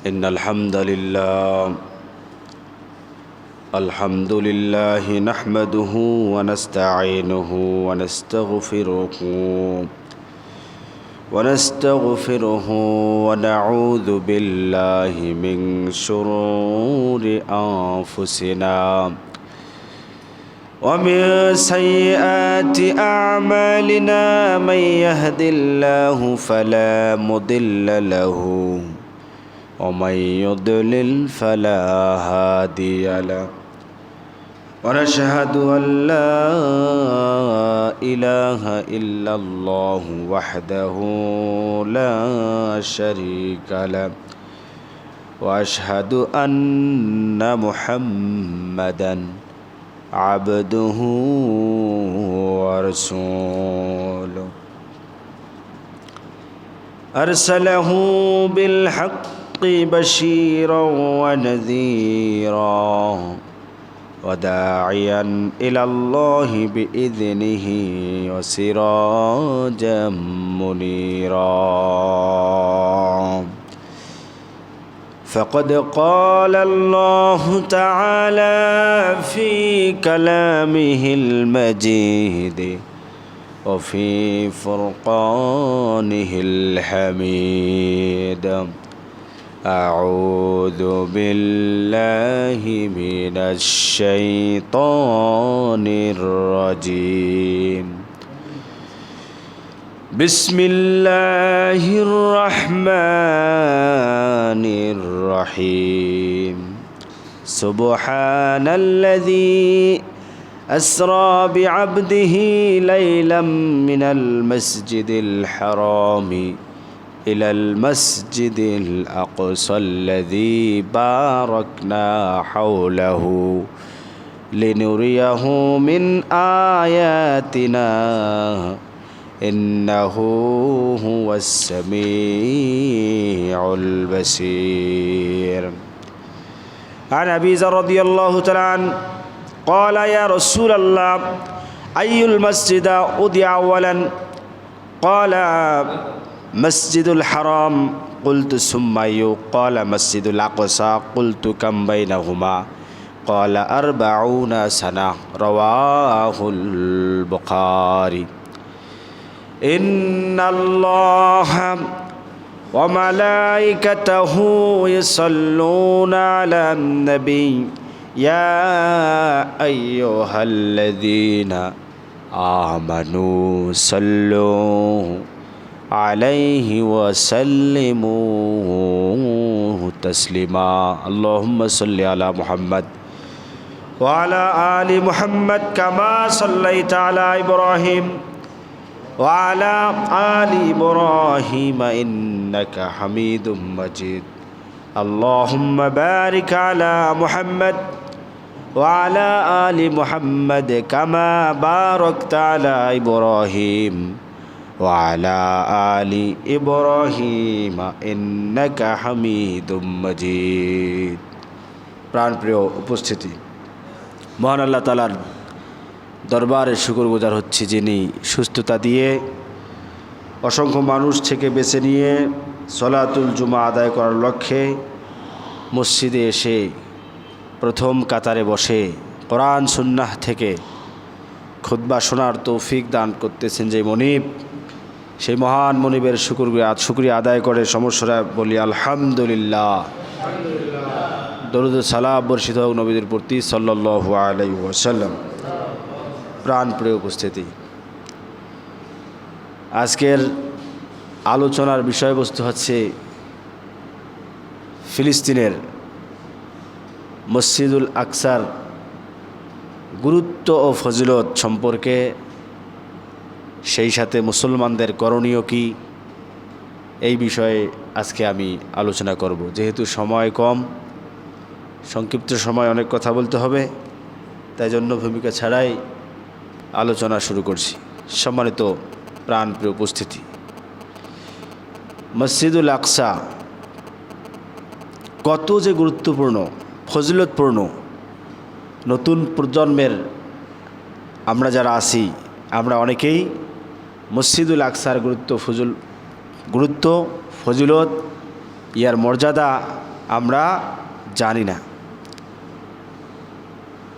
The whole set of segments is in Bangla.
إن الحمد لله نحمده ونستعينه ونستغفره ونعوذ بالله من شرور أنفسنا ومن سيئات أعمالنا من يهد الله فلا مضل له ومن يضلل فلا هادي له ونشهد أن لا إله إلا الله وحده لا شريك له وأشهد أن محمدا عبده ورسوله أرسله بالحق بشيرا ونذيرا وداعيا إلى الله بإذنه وسراجا منيرا فقد قال الله تعالى في كلامه المجيد وفي فرقانه الحميد أعوذ بالله من الشيطان الرجيم بسم الله الرحمن الرحيم سبحان الذي أسرى بعبده ليلا من المسجد الحرام إلى المسجد الأقصى الذي باركنا حوله لنريه من آياتنا إنه هو السميع البصير عن أبي ذر رضي الله تعالى عنه قال يا رسول الله أي المسجد أودع أولا قال مسجد الحرام قلت ثم قال مسجد الأقصى قلت كم بينهما قال 40 سنة رواه البخاري إن الله وملائكته يصلون على النبي يا أيها الذين آمنوا صلوا عليه وسلموا تسليما اللهم صل على محمد وعلى آل محمد كما صليت على إبراهيم وعلى آل إبراهيم إنك حميد مجيد اللهم بارك على محمد وعلى آل محمد كما باركت على إبراهيم وعلى آل إبراهيم إنك حميد مجيد প্রাণপ্রিয় উপস্থিতি মহান আল্লাহ তাআলার দরবারে শুকরগুজার হচ্ছি যিনি সুস্থতা দিয়ে অসংখ্য মানুষ থেকে বেছে নিয়ে সলাতুল জুমা আদায় করার লক্ষ্যে মসজিদে এসে প্রথম কাতারে বসে কোরআন সুন্নাহ থেকে খুতবা শোনার তৌফিক দান করতেছেন যে মনিব সেই মহান মনিবের শুকরিয়া আদায় করে সমস্যারা বলি আলহামদুলিল্লাহ দরুদ সালাম বর্ষিত হোক নবীদের প্রতি সাল্লাল্লাহু আলাইহি ওয়াসাল্লাম প্রাণপ্রিয় উপস্থিতি আজকের আলোচনার বিষয়বস্তু হচ্ছে ফিলিস্তিনের মসজিদুল আকসার গুরুত্ব ও ফজিলত সম্পর্কে সেই সাথে মুসলমানদের করণীয় কি এই বিষয়ে আজকে আমি আলোচনা করব যেহেতু সময় কম সংক্ষিপ্ত সময় অনেক কথা বলতে হবে তাই জন্য ভূমিকা ছাড়াই আলোচনা শুরু করছি সম্মানিত প্রাণপ্রিয় উপস্থিতি মসজিদুল আকসা কত যে গুরুত্বপূর্ণ ফজিলতপূর্ণ নতুন প্রজন্মের আমরা যারা আছি আমরা অনেকেই মসজিদুল আকসার গুরুত্ব ফজিলত ইয়ার মর্যাদা আমরা জানি না।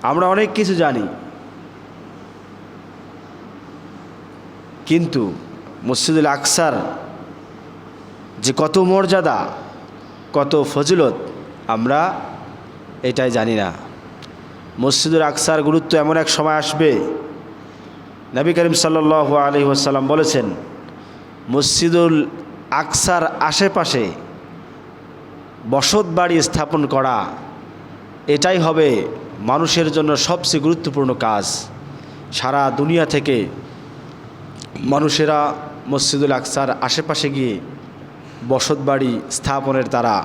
আমরা অনেক কিছু জানি, কিন্তু মসজিদুল আকসার যে কত মর্যাদা, কত ফজিলত, আমরা এটাই জানি না। মসজিদুল আকসার গুরুত্ব এমন এক সময় আসবে, নবী করিম সাল্লাল্লাহু আলাইহি ওয়াসাল্লাম বলেছেন, মসজিদুল আকসার আশেপাশে বসত বাড়ি স্থাপন করা এটাই হবে মানুষের জন্য সবচেয়ে গুরুত্বপূর্ণ কাজ। সারা দুনিয়া থেকে মানুষেরা মসজিদুল আকসার আশেপাশে গিয়ে বসত বাড়ি স্থাপনের তারা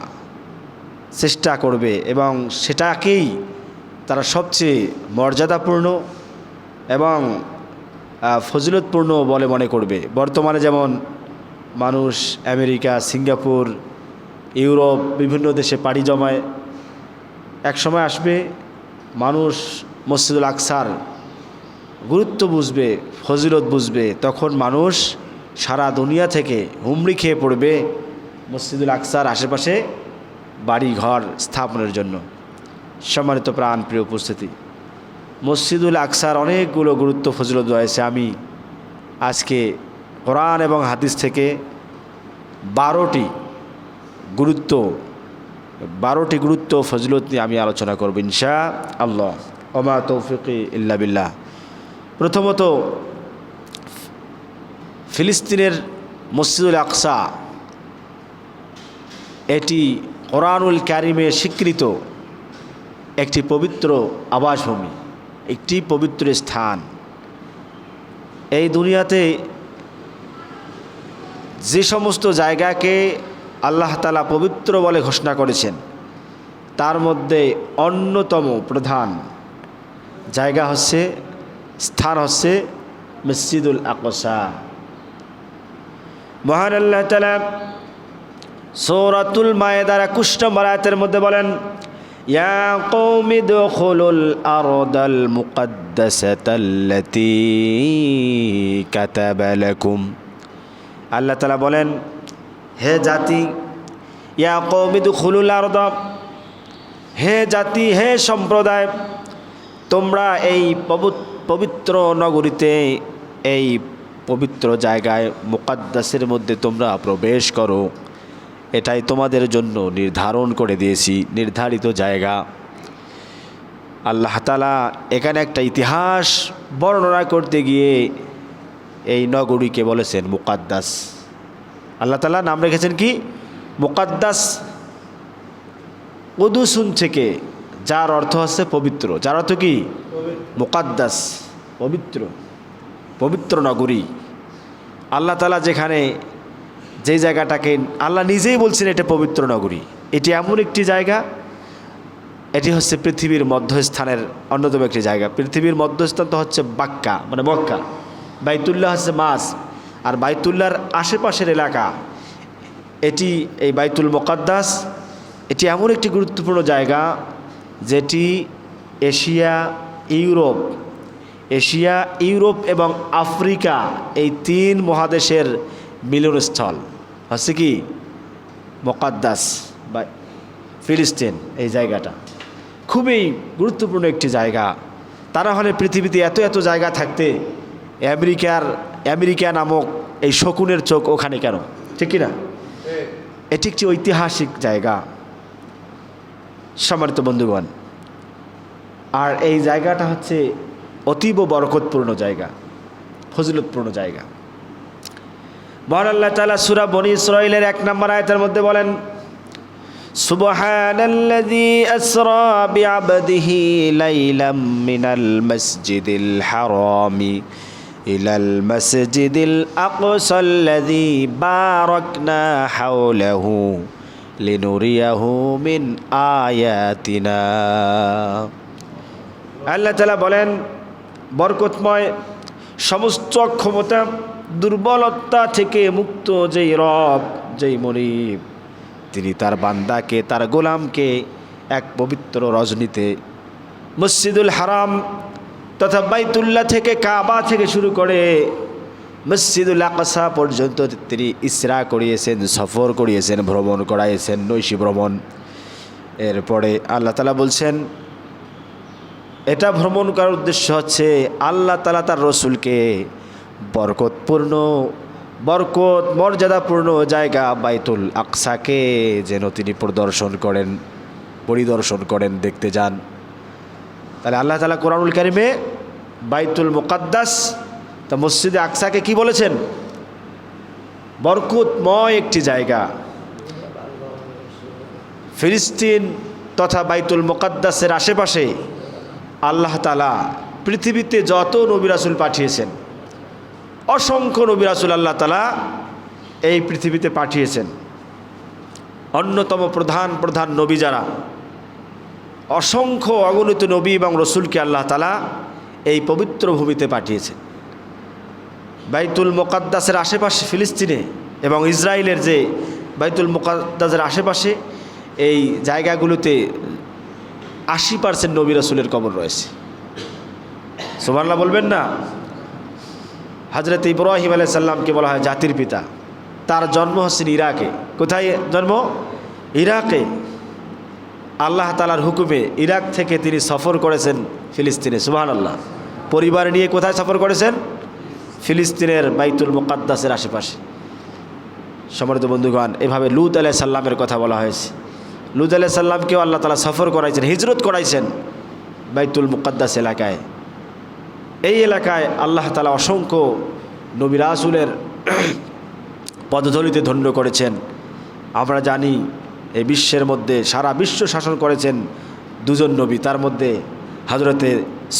চেষ্টা করবে এবং সেটাকেই তারা সবচেয়ে মর্যাদাপূর্ণ এবং ফজিলতপূর্ণ বলে মনে করবে। বর্তমানে যেমন মানুষ আমেরিকা, সিঙ্গাপুর, ইউরোপ বিভিন্ন দেশে পাড়ি জমায়, এক সময় আসবে মানুষ মসজিদুল আকসার গুরুত্ব বুঝবে, ফজিলত বুঝবে, তখন মানুষ সারা দুনিয়া থেকে হুমড়ি খেয়ে পড়বে মসজিদুল আকসার আশেপাশে বাড়ি ঘর স্থাপনের জন্য। সম্মানিত প্রাণ প্রিয় উপস্থিতি, মসজিদুল আকসার অনেকগুলো গুরুত্ব ফজিলত রয়েছে। আমি আজকে কোরআন এবং হাদিস থেকে 12টি গুরুত্ব ফজিলত নিয়ে আমি আলোচনা করব ইনশাআল্লাহ। ওমা তৌফিকি ইল্লা বিল্লাহ। প্রথমত, ফিলিস্তিনের মসজিদুল আকসা এটি কোরআনুল কারিমে স্বীকৃত একটি পবিত্র আবাসভূমি, একটি পবিত্র স্থান। এই দুনিয়াতে যে সমস্ত জায়গাকে আল্লাহ তাআলা পবিত্র বলে ঘোষণা করেছেন, তার মধ্যে অন্যতম প্রধান জায়গা হচ্ছে, স্থান হচ্ছে মসজিদুল আকসা। মহান আল্লাহ তাআলা সূরাতুল মায়েদার 21 নম্বর আয়াতের মধ্যে বলেন, ইয়া কওমি দুখুলুল আরদাল মুকদ্দাসাতাল্লাতী কাতাবা লাকুম। আল্লাহ তাআলা বলেন, হে জাতি, ইয়া কওমি দুখুলুল আরদ, হে জাতি, হে সম্প্রদায়, তোমরা এই পবিত্র নগরীতে, এই পবিত্র জায়গায় মুকাদ্দাসের মধ্যে তোমরা প্রবেশ করো। এটাই তোমাদের জন্য নির্ধারণ করে দিয়েছি, নির্ধারিত জায়গা। আল্লাহ তাআলা এখানে একটা ইতিহাস বর্ণনা করতে গিয়ে এই নগরীকে বলেছেন মুকাদ্দাস। আল্লাহ তাআলা নাম রেখেছেন কি? মুকাদ্দাস। কুদুসুন থেকে, যার অর্থ হচ্ছে পবিত্র। যার অর্থ কি? মুকাদ্দাস, পবিত্র, পবিত্র নগরী। আল্লাহ তাআলা যেখানে, যে জায়গাটাকে আল্লাহ নিজেই বলছেন এটা পবিত্র নগরী, এটি এমন একটি জায়গা, এটি হচ্ছে পৃথিবীর মধ্যস্থানের অন্যতম একটি জায়গা। পৃথিবীর মধ্যস্থান তো হচ্ছে বাক্কা, মানে মক্কা। বাইতুল্লাহ হচ্ছে মাস, আর বাইতুল্লাহর আশেপাশের এলাকা এটি এই বাইতুল মুকাদ্দাস। এটি এমন একটি গুরুত্বপূর্ণ জায়গা যেটি এশিয়া, ইউরোপ এবং আফ্রিকা এই 3 মহাদেশের মিলনস্থল হচ্ছে কি মুকাদ্দাস বা ফিলিস্তিন। এই জায়গাটা খুবই গুরুত্বপূর্ণ একটি জায়গা। তা না হলে পৃথিবীতে এত জায়গা থাকতে আমেরিকা নামক এই শকুনের চোখ ওখানে কেন? ঠিক কি না? এটি একটি ঐতিহাসিক জায়গা সম্মানিত বন্ধুগণ। আর এই জায়গাটা হচ্ছে অতীব বরকতপূর্ণ জায়গা, ফজিলতপূর্ণ জায়গা। মহান আল্লাহ তাআলা সূরা বনী ইসরাঈলের 1 নম্বর আয়াতের মধ্যে বলেন, সুবহানাল্লাযী আসরা বিআবদিহি লাইলাম মিনাল মাসজিদিল হারামি ইলাল মাসজিদিল আকসাল্লাযী বারাকনা হাওলাহু লিনুরিয়াহু মিন আয়াতিনা। আল্লাহ তাআলা বলেন, বরকতময়, সমস্ত ক্ষমতা, দুর্বলতা থেকে মুক্ত যেই রব, যেই মনিব, তিনি তার বান্দাকে, তার গোলামকে এক পবিত্র রজনীতে মসজিদুল হারাম তথা বাইতুল্লাহ থেকে, কাবা থেকে শুরু করে মসজিদুল আকসা পর্যন্ত তিনি ইসরা করিয়েছেন, সফর করিয়েছেন, ভ্রমণ করাইয়েছেন, নৈশী ভ্রমণ। এরপরে আল্লাহ তাআলা বলছেন এটা ভ্রমণ করার উদ্দেশ্য হচ্ছে আল্লাহ তাআলা তার রসুলকে বরকত মর্যাদাপূর্ণ জায়গা বাইতুল আকসাকে যেন তিনি পরিদর্শন করেন, দেখতে যান। তাহলে আল্লাহ তাআলা কোরআনুল কারিমে বাইতুল মুকাদ্দাস তা মসজিদে আকসাকে কি বলেছেন? বরকতময় একটি জায়গা। ফিলিস্তিন তথা বাইতুল মুকাদ্দাসের আশেপাশে আল্লাহ তাআলা পৃথিবীতে যত নবী রাসূল পাঠিয়েছেন, অসংখ্য নবী রাসূল আল্লাহ তাআলা এই পৃথিবীতে পাঠিয়েছেন। অন্যতম প্রধান নবী যারা, অসংখ্য অগণিত নবী এবং রসুলকে আল্লাহ তাআলা এই পবিত্র ভূমিতে পাঠিয়েছেন। বাইতুল মুকাদ্দাসের আশেপাশে ফিলিস্তিনে এবং ইসরায়েলের যে বাইতুল মুকাদ্দাসের আশেপাশে এই জায়গাগুলোতে 80% নবী রাসূলের কবর রয়েছে। সুবহানাল্লাহ বলবেন না? হযরত ইব্রাহিম আলাইহিস সালামকে বলা হয় জাতির পিতা। তার জন্ম হচ্ছে ইরাকে। কোথায় জন্ম? ইরাকে। আল্লাহ তাআলার হুকুমে ইরাক থেকে তিনি সফর করেছেন ফিলিস্তিনে। সুবহানাল্লাহ। পরিবার নিয়ে কোথায় সফর করেছেন? ফিলিস্তিনের বাইতুল মুকাদ্দাসের আশেপাশে। সম্মানিত বন্ধুগণ, এভাবে লূত আলাইহিস সালামের কথা বলা হয়েছে। লূত আলাইহিস সালামকেও আল্লাহ তাআলা সফর করাইছেন, হিজরত করাইছেন বাইতুল মুকাদ্দাস এলাকায়। এই এলাকায় আল্লাহ তাআলা অসংখ্য নবী রাসূলের পদধূলিতে ধন্য করেছেন। আমরা জানি এই বিশ্বের মধ্যে সারা বিশ্ব শাসন করেছেন দুজন নবী, তার মধ্যে হযরতে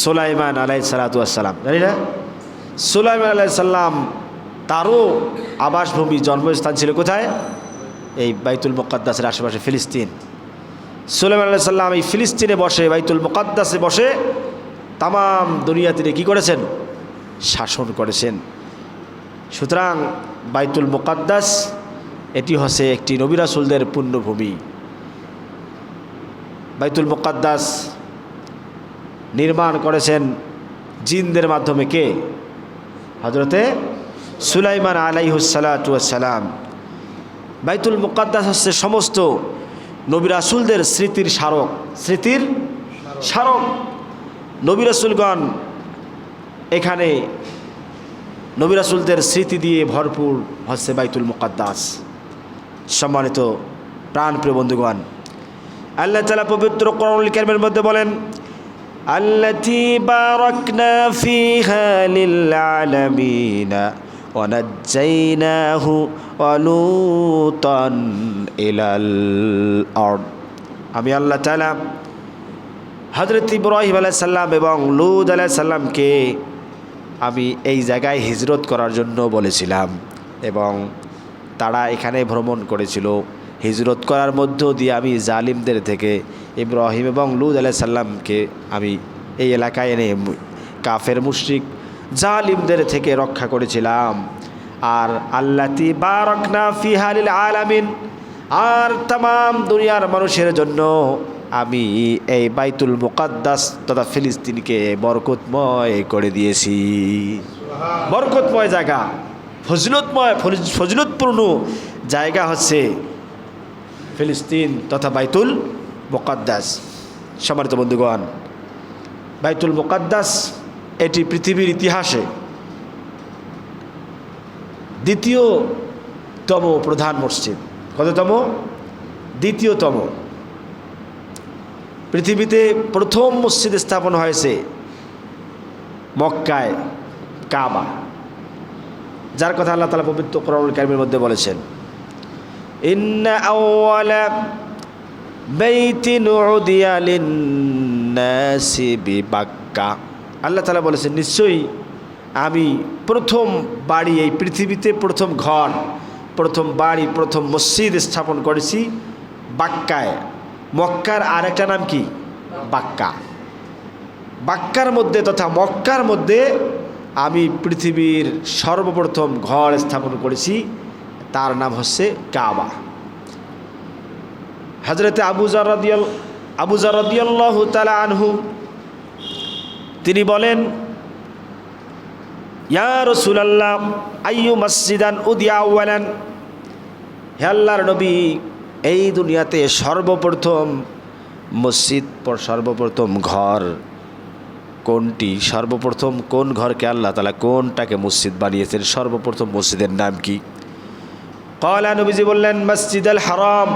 সুলাইমান আলাইহিস সালাতু ওয়াস সালাম। জানি না? সুলাইমান আলাইহিস সালাম তারও আবাসভূমি, জন্মস্থান ছিল কোথায়? এই বাইতুল মুকাদ্দাসের আশেপাশে ফিলিস্তিন। সুলাইমান আলাইহিস সালাম এই ফিলিস্তিনে বসে, বাইতুল মুকাদ্দাসে বসে তামাম দুনিয়া তিনি কী করেছেন? শাসন করেছেন। সুতরাং বাইতুল মুকাদ্দাস এটি হচ্ছে একটি নবী রাসূলদের পুণ্যভূমি। বাইতুল মুকাদ্দাস নির্মাণ করেছেন জিনদের মাধ্যমে। কে? হযরতে সুলাইমান আলাইহিস সালাতু ওয়াস সালাম। বাইতুল মুকাদ্দাস হচ্ছে সমস্ত নবী রাসূলদের স্মৃতির স্মারক। নবী রাসূলগণ এখানে নবী রাসূলদের স্মৃতি দিয়ে ভরপুর হচ্ছে বাইতুল মুকাদ্দাস। সম্মানিত প্রাণপ্রিয় বন্ধুগণ, আল্লাহ তাআলা পবিত্র কোরআনুল কারীমের মধ্যে বলেন, আল্লাতী বারাকনা ফীহা লিল আলামিনা ওয়া নাজ্জাইনাহু ওয়া লূতান ইলাল আরদ। আমি আল্লাহ তাআলা হযরত ইব্রাহিম আলাইহিস সালাম এবং লূত আলাইহিস সালামকে আমি এই জায়গায় হিজরত করার জন্য বলেছিলাম এবং তারা এখানে ভ্রমণ করেছিল। হিজরত করার মধ্য দিয়ে আমি জালিমদের থেকে ইব্রাহিম এবং লূত আলাইহিস সালামকে আমি এই এলাকায় এনে কাফের মুশরিক জালিমদের থেকে রক্ষা করেছিলাম। আর আল্লাতী বারাকনা ফীহা লিল আলামিন, আর তামাম দুনিয়ার মানুষের জন্য আমি এই বাইতুল মুকাদ্দাস তথা ফিলিস্তিনকে বরকতময় করে দিয়েছি। বরকতময় জায়গা, ফজিলতপূর্ণ জায়গা হচ্ছে ফিলিস্তিন তথা বাইতুল মুকাদ্দাস। সম্মানিত বন্ধুগণ, বাইতুল মুকাদ্দাস এটি পৃথিবীর ইতিহাসে দ্বিতীয়তম প্রধান মসজিদ। কততম? দ্বিতীয়তম। পৃথিবীতে প্রথম মসজিদ স্থাপন হয়েছে মক্কায়, কাবা, যার কথা আল্লাহ তাআলা পবিত্র কোরআনুল কারীমের মধ্যে বলেছেন, ইন্না আউওয়ালা বাইতিন উদিয়া লিন-নাসি বিবাক্কা। আল্লাহ তাআলা বলেছেন, নিশ্চয়ই আমি প্রথম বাড়ি, এই পৃথিবীতে প্রথম ঘর, প্রথম বাড়ি, প্রথম মসজিদ স্থাপন করেছি বাক্কায়। মক্কার আরেকটা নাম কি? বাক্কা। বাক্কার মধ্যে তথা মক্কার মধ্যে আমি পৃথিবীর সর্বপ্রথম ঘর স্থাপন করেছি, তার নাম হচ্ছে কাবা। হযরতে আবু যর রাদিয়াল্লাহু তাআলা আনহু তিনি বলেন, ইয়া রাসূলুল্লাহ আইয়ু মসজিদান উদিয়া আওয়ালান, হে আল্লাহর নবী, এই দুনিয়াতে সর্বপ্রথম মসজিদ সর্বপ্রথম ঘর কোনটি? সর্বপ্রথম কোন ঘরকে আল্লাহ তাআলা কোনটাকে মসজিদ বানিয়েছেন? সর্বপ্রথম মসজিদের নাম কি? ক্বালা, নবীজি বললেন মসজিদুল হারাম।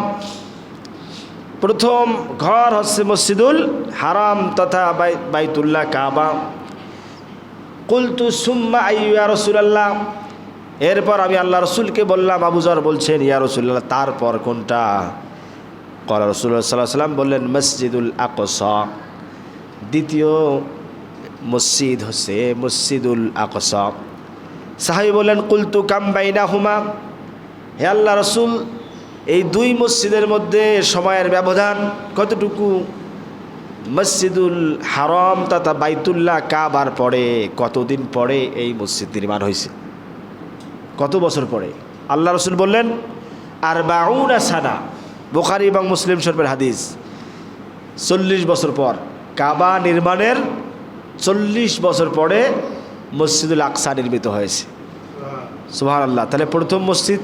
প্রথম ঘর হচ্ছে মসজিদুল হারাম তথা বাইতুল্লাহ কাবা। কুলতু সুম্মা আইয়ু ইয়া রাসূলুল্লাহ, এরপর আমি আল্লাহ রসুলকে বললাম, আবু যর বলছেন ইয়া রাসূলুল্লাহ তারপর কোনটা? ক্বালা রাসূলুল্লাহ সাল্লাল্লাহু আলাইহি ওয়াসাল্লাম বললেন মসজিদুল আকসা। দ্বিতীয় মসজিদ হচ্ছে মসজিদুল আকসা। সাহাবী বললেন কুলতু কাম বাইনাহুমা, হে আল্লাহ রসুল এই দুই মসজিদের মধ্যে সময়ের ব্যবধান কতটুকু? মসজিদুল হারাম তথা বাইতুল্লাহ কাবার পরে কতদিন পরে এই মসজিদ নির্মাণ হয়েছে? কত বছর পরে? আল্লাহ রসুল বললেন 40 সানা। বুখারী এবং মুসলিম শরীফের হাদিস। 40 বছর পর, কাবা নির্মাণের 40 বছর পরে মসজিদুল আকসা নির্মিত হয়েছে। সুবহানাল্লাহ। তাহলে প্রথম মসজিদ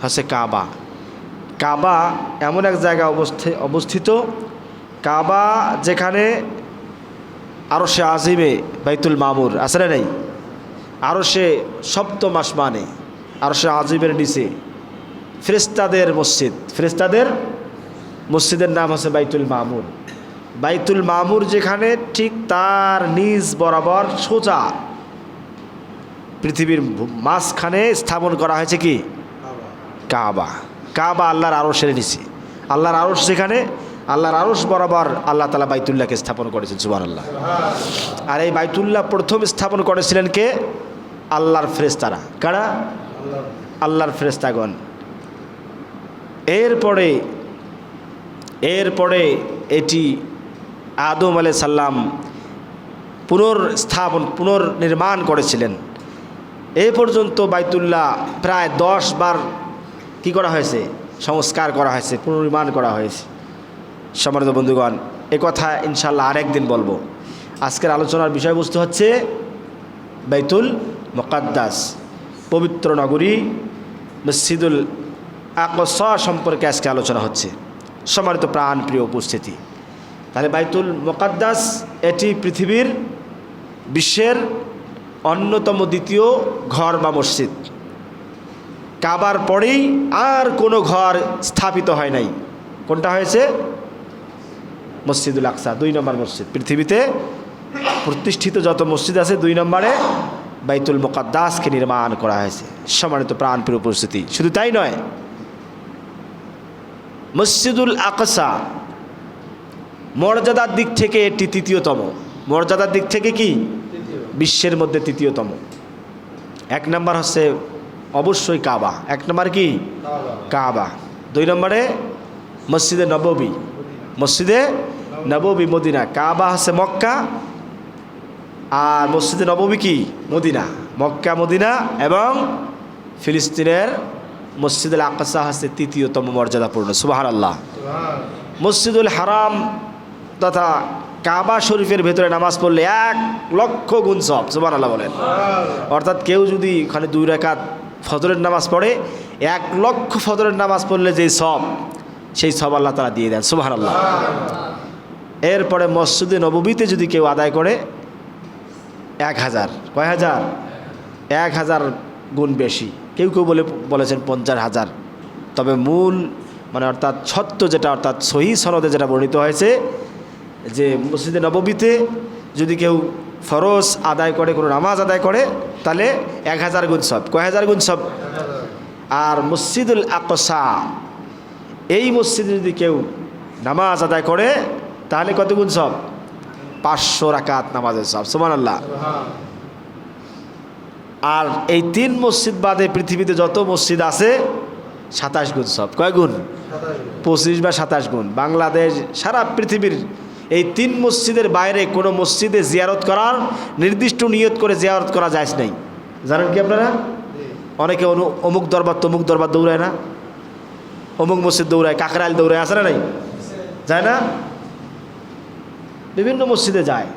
হচ্ছে কাবা। কাবা এমন এক জায়গায় অবস্থিত, কাবা যেখানে আরশে আজিমে বাইতুল মামুর আছে না নেই? আরশে সপ্তম আসমানে আরশে আজিমের নিচে ফেরেশতাদের মসজিদ, ফেরেশতাদের মসজিদের নাম হচ্ছে বাইতুল মামুর। বাইতুল মামুর যেখানে, ঠিক তার নিজ বরাবর সোজা পৃথিবীর মাঝখানে স্থাপন করা হয়েছে কি? কাবা। কাবা আল্লাহর আরশের নিচে, আল্লাহর আরশ যেখানে, আল্লাহর আরশ বরাবর আল্লাহ তাআলা বাইতুল্লাহকে স্থাপন করেছেন। সুবহানাল্লাহ। আর এই বাইতুল্লাহ প্রথম স্থাপন করেছিলেন কে? আল্লাহর ফেরেশতারা। কারা? আল্লাহর ফেরেশতাগণ। এরপরে এটি আদম আলাইহিস সালাম পুনর্নির্মাণ করেছিলেন। এ পর্যন্ত বাইতুল্লাহ প্রায় 10 বার কি করা হয়েছে? সংস্কার করা হয়েছে, পুনর্নির্মাণ করা হয়েছে। সম্মানিত বন্ধুগণ, এ কথা ইনশাআল্লাহ আরেকদিন বলবো। আজকের আলোচনার বিষয়বস্তু হচ্ছে বাইতুল মুকাদ্দাস, পবিত্র নগরী মসজিদুল আকসা সম্পর্কে আজকে আলোচনা হচ্ছে। সম্মানিত প্রাণ প্রিয় উপস্থিতি, তাহলে বাইতুল মুকাদ্দাস এটি পৃথিবীর বিশ্বের অন্যতম দ্বিতীয় ঘর বা মসজিদ। কাবার পরেই আর কোনো ঘর স্থাপিত হয় নাই। কোনটা হয়েছে? মসজিদুল আকসা, 2 নম্বর মসজিদ। পৃথিবীতে প্রতিষ্ঠিত যত মসজিদ আছে 2 নম্বরে বাইতুল মুকাদ্দাসকে নির্মাণ করা হয়েছে। সম্মানিত প্রাণপ্রিয় উপস্থিতি, শুধু তাই নয়, মসজিদুল আকসা মর্যাদার দিক থেকে এটি তৃতীয়তম। মর্যাদার দিক থেকে কি? বিশ্বের মধ্যে তৃতীয়তম। 1 নম্বর হচ্ছে অবশ্যই কাবা। 1 নম্বর কি? কাবা। 2 নম্বরে মসজিদে নববী, মসজিদে নববী মদিনা। কাবা হচ্ছে মক্কা, আর মসজিদে নববী কি? মদিনা। মক্কা মদিনা এবং ফিলিস্তিনের মসজিদুল আকসা হচ্ছে তৃতীয়তম মর্যাদাপূর্ণ। সুবহানাল্লাহ। মসজিদুল হারাম তথা কাবা শরীফের ভেতরে নামাজ পড়লে 1 লক্ষ গুণ সওয়াব। সুবহানাল্লাহ বলেন। অর্থাৎ কেউ যদি ওখানে 2 রাকাত ফজরের নামাজ পড়ে, 1 লক্ষ ফজরের নামাজ পড়লে যেই সওয়াব, সেই সওয়াব আল্লাহ তাআলা দিয়ে দেন। সুবহানাল্লাহ। এরপরে মসজিদে নববীতে যদি কেউ আদায় করে 1000, কয় হাজার? 1000 গুণ বেশি। কেউ কেউ বলেছেন 50,000। তবে মূল অর্থাৎ সত্য যেটা, অর্থাৎ সহি সনদে যেটা বর্ণিত হয়েছে যে মসজিদে নববীতে যদি কেউ ফরজ আদায় করে, কোনো নামাজ আদায় করে, তাহলে 1000 গুণ সওয়াব। কয় হাজার গুণ সওয়াব? আর মসজিদুল আকসা এই মসজিদে যদি কেউ নামাজ আদায় করে তাহলে কত গুণ সওয়াব? 500 রাকাত নামাজের সওয়াব। সুবহানাল্লাহ। আর এই 3 মসজিদ বাদে পৃথিবীতে যত মসজিদ আছে 27 গুণ সওয়াব। কয় গুণ? 25 বা 27 গুণ। বাংলাদেশ, সারা পৃথিবীর এই 3 মসজিদের বাইরে কোনো মসজিদে জিয়ারত করার নির্দিষ্ট নিয়ত করে জিয়ারত করা যায় নাই। জানেন কি আপনারা? অনেকে অমুক দরবার তমুক দরবার দৌড়ায় না, অমুক মসজিদ দৌড়ায়, কাকরাইল দৌড়ায়, আছে না নাই? যায় না? বিভিন্ন মসজিদে যায়,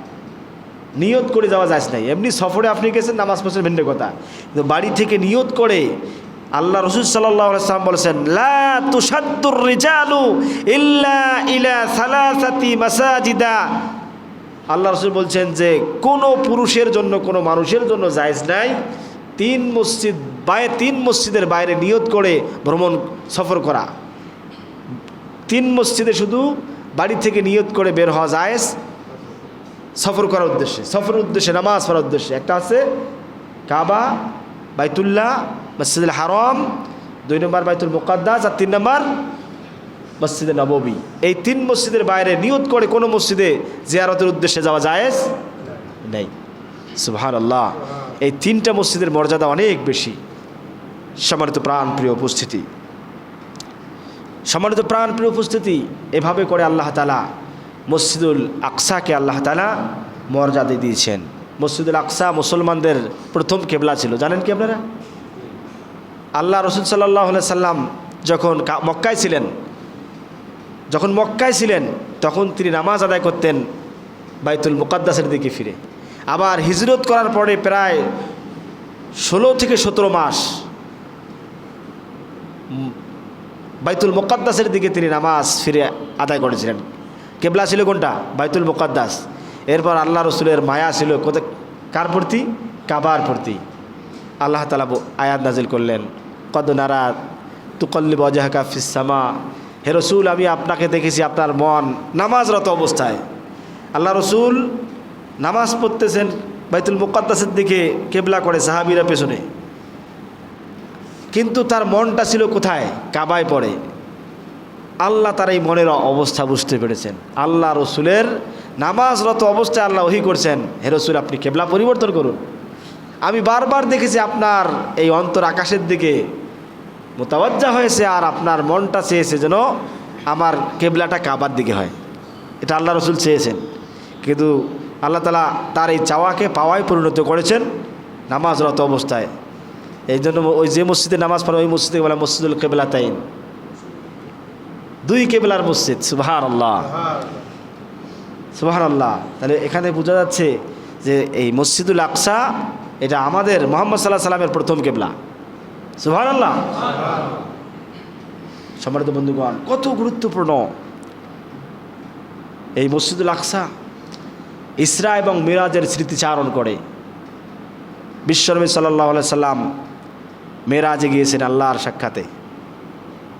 নিয়ত করে যাওয়া যায় নাই। এমনি সফরে আপনি গেছেন, নামাজ পড়ছেন, ভিন্ন কথা। কিন্তু বাড়ি থেকে নিয়ত করে আল্লাহ রাসূল সাল্লাল্লাহু আলাইহি ওয়াসাল্লাম বলেছেন, লা তুশাদ্দুর রিজালু ইল্লা ইলা সালাসাতি মাসাজিদা। আল্লাহ রাসূল বলছেন যে কোনো পুরুষের জন্য, কোনো মানুষের জন্য জায়েজ নাই তিন মসজিদের বাইরে নিয়ত করে ভ্রমণ সফর করা। তিন মসজিদে শুধু বাড়ি থেকে নিয়ত করে বের হওয়া জায়েজ সফর করার উদ্দেশ্যে, সফরের উদ্দেশ্যে, নামাজ পড়ার উদ্দেশ্যে। একটা আছে কাবা, বাইতুল্লাহ, মসজিদুল হারাম, 2 নম্বর বাইতুল মুকাদ্দাস, আর 3 নম্বর মসজিদে নববী। এই 3 মসজিদের বাইরে নিয়ত করে কোনো মসজিদে জিয়ারতের উদ্দেশ্যে যাওয়া জায়েজ নেই। সুবহানাল্লাহ। এই 3টা মসজিদের মর্যাদা অনেক বেশি। সম্মানিত প্রাণপ্রিয় উপস্থিতি, সম্মানিত প্রাণপ্রিয় উপস্থিতি, এভাবে করে আল্লাহ তাআলা মসজিদুল আকসাকে আল্লাহ তাআলা মর্যাদা দিয়েছেন। মসজিদুল আকসা মুসলমানদের প্রথম কেবলা ছিল, জানেন কি আপনারা? আল্লাহ রাসূল সাল্লাল্লাহু আলাইহি সাল্লাম যখন মক্কায় ছিলেন তখন তিনি নামাজ আদায় করতেন বাইতুল মুকাদ্দাসের দিকে ফিরে। আবার হিজরত করার পরে প্রায় 16 থেকে 17 মাস বাইতুল মুকাদ্দাসের দিকে তিনি নামাজ ফিরে আদায় করেছিলেন। কেবলা ছিল কোনটা? বাইতুল মুকাদ্দাস। এরপর আল্লাহ রসুলের মায়া ছিল কার প্রতি? কাবার প্রতি। আল্লাহ তাআলা আয়াত নাজিল করলেন, কদ নারা তুকাল্লিবু ওয়াজহাকা ফিস সামা। হে রসুল, আমি আপনাকে দেখেছি আপনার মন নামাজরত অবস্থায়। আল্লাহ রসুল নামাজ পড়তেছেন বাইতুল মুকাদ্দাসের দিকে কেবলা করে, সাহাবীরা পেছনে, কিন্তু তার মনটা ছিল কোথায়? কাবায় পড়ে। আল্লাহ তার এই মনের অবস্থা বুঝতে পেরেছেন। আল্লাহ রসুলের নামাজরত অবস্থায় আল্লাহ ওহী করছেন, হে রসুল আপনি কেবলা পরিবর্তন করুন। আমি বারবার দেখেছি আপনার এই অন্তর আকাশের দিকে মুতাওয়াজ্জা হয়েছে, আর আপনার মনটা চেয়েছে যেন আমার কেবলাটা কাবার দিকে হয়। এটা আল্লাহ রসুল চেয়েছেন, কিন্তু আল্লাহ তাআলা তার এই চাওয়াকে পাওয়ায় পরিণত করেছেন নামাজরত অবস্থায়। এই জন্য ওই যে মসজিদে নামাজ পড়ে ওই মসজিদে বলা মসজিদুল কিবলাতাইন, 2 কেবলার মসজিদ। সুবহানাল্লাহ, সুবহানাল্লাহ। তাহলে এখানে বোঝা যাচ্ছে যে এই মসজিদুল আকসা এটা আমাদের মুহাম্মদ সাল্লাল্লাহু আলাইহি সাল্লামের প্রথম কেবলা। সুবহানাল্লাহ। সম্মানিত বন্ধুগণ, কত গুরুত্বপূর্ণ এই মসজিদুল আকসা। ইসরা এবং মিরাজের স্মৃতিচারণ করে বিশ্বনবী সাল্লাল্লাহু আলাইহি সাল্লাম মেরাজে গিয়েছেন আল্লাহর সাক্ষাতে।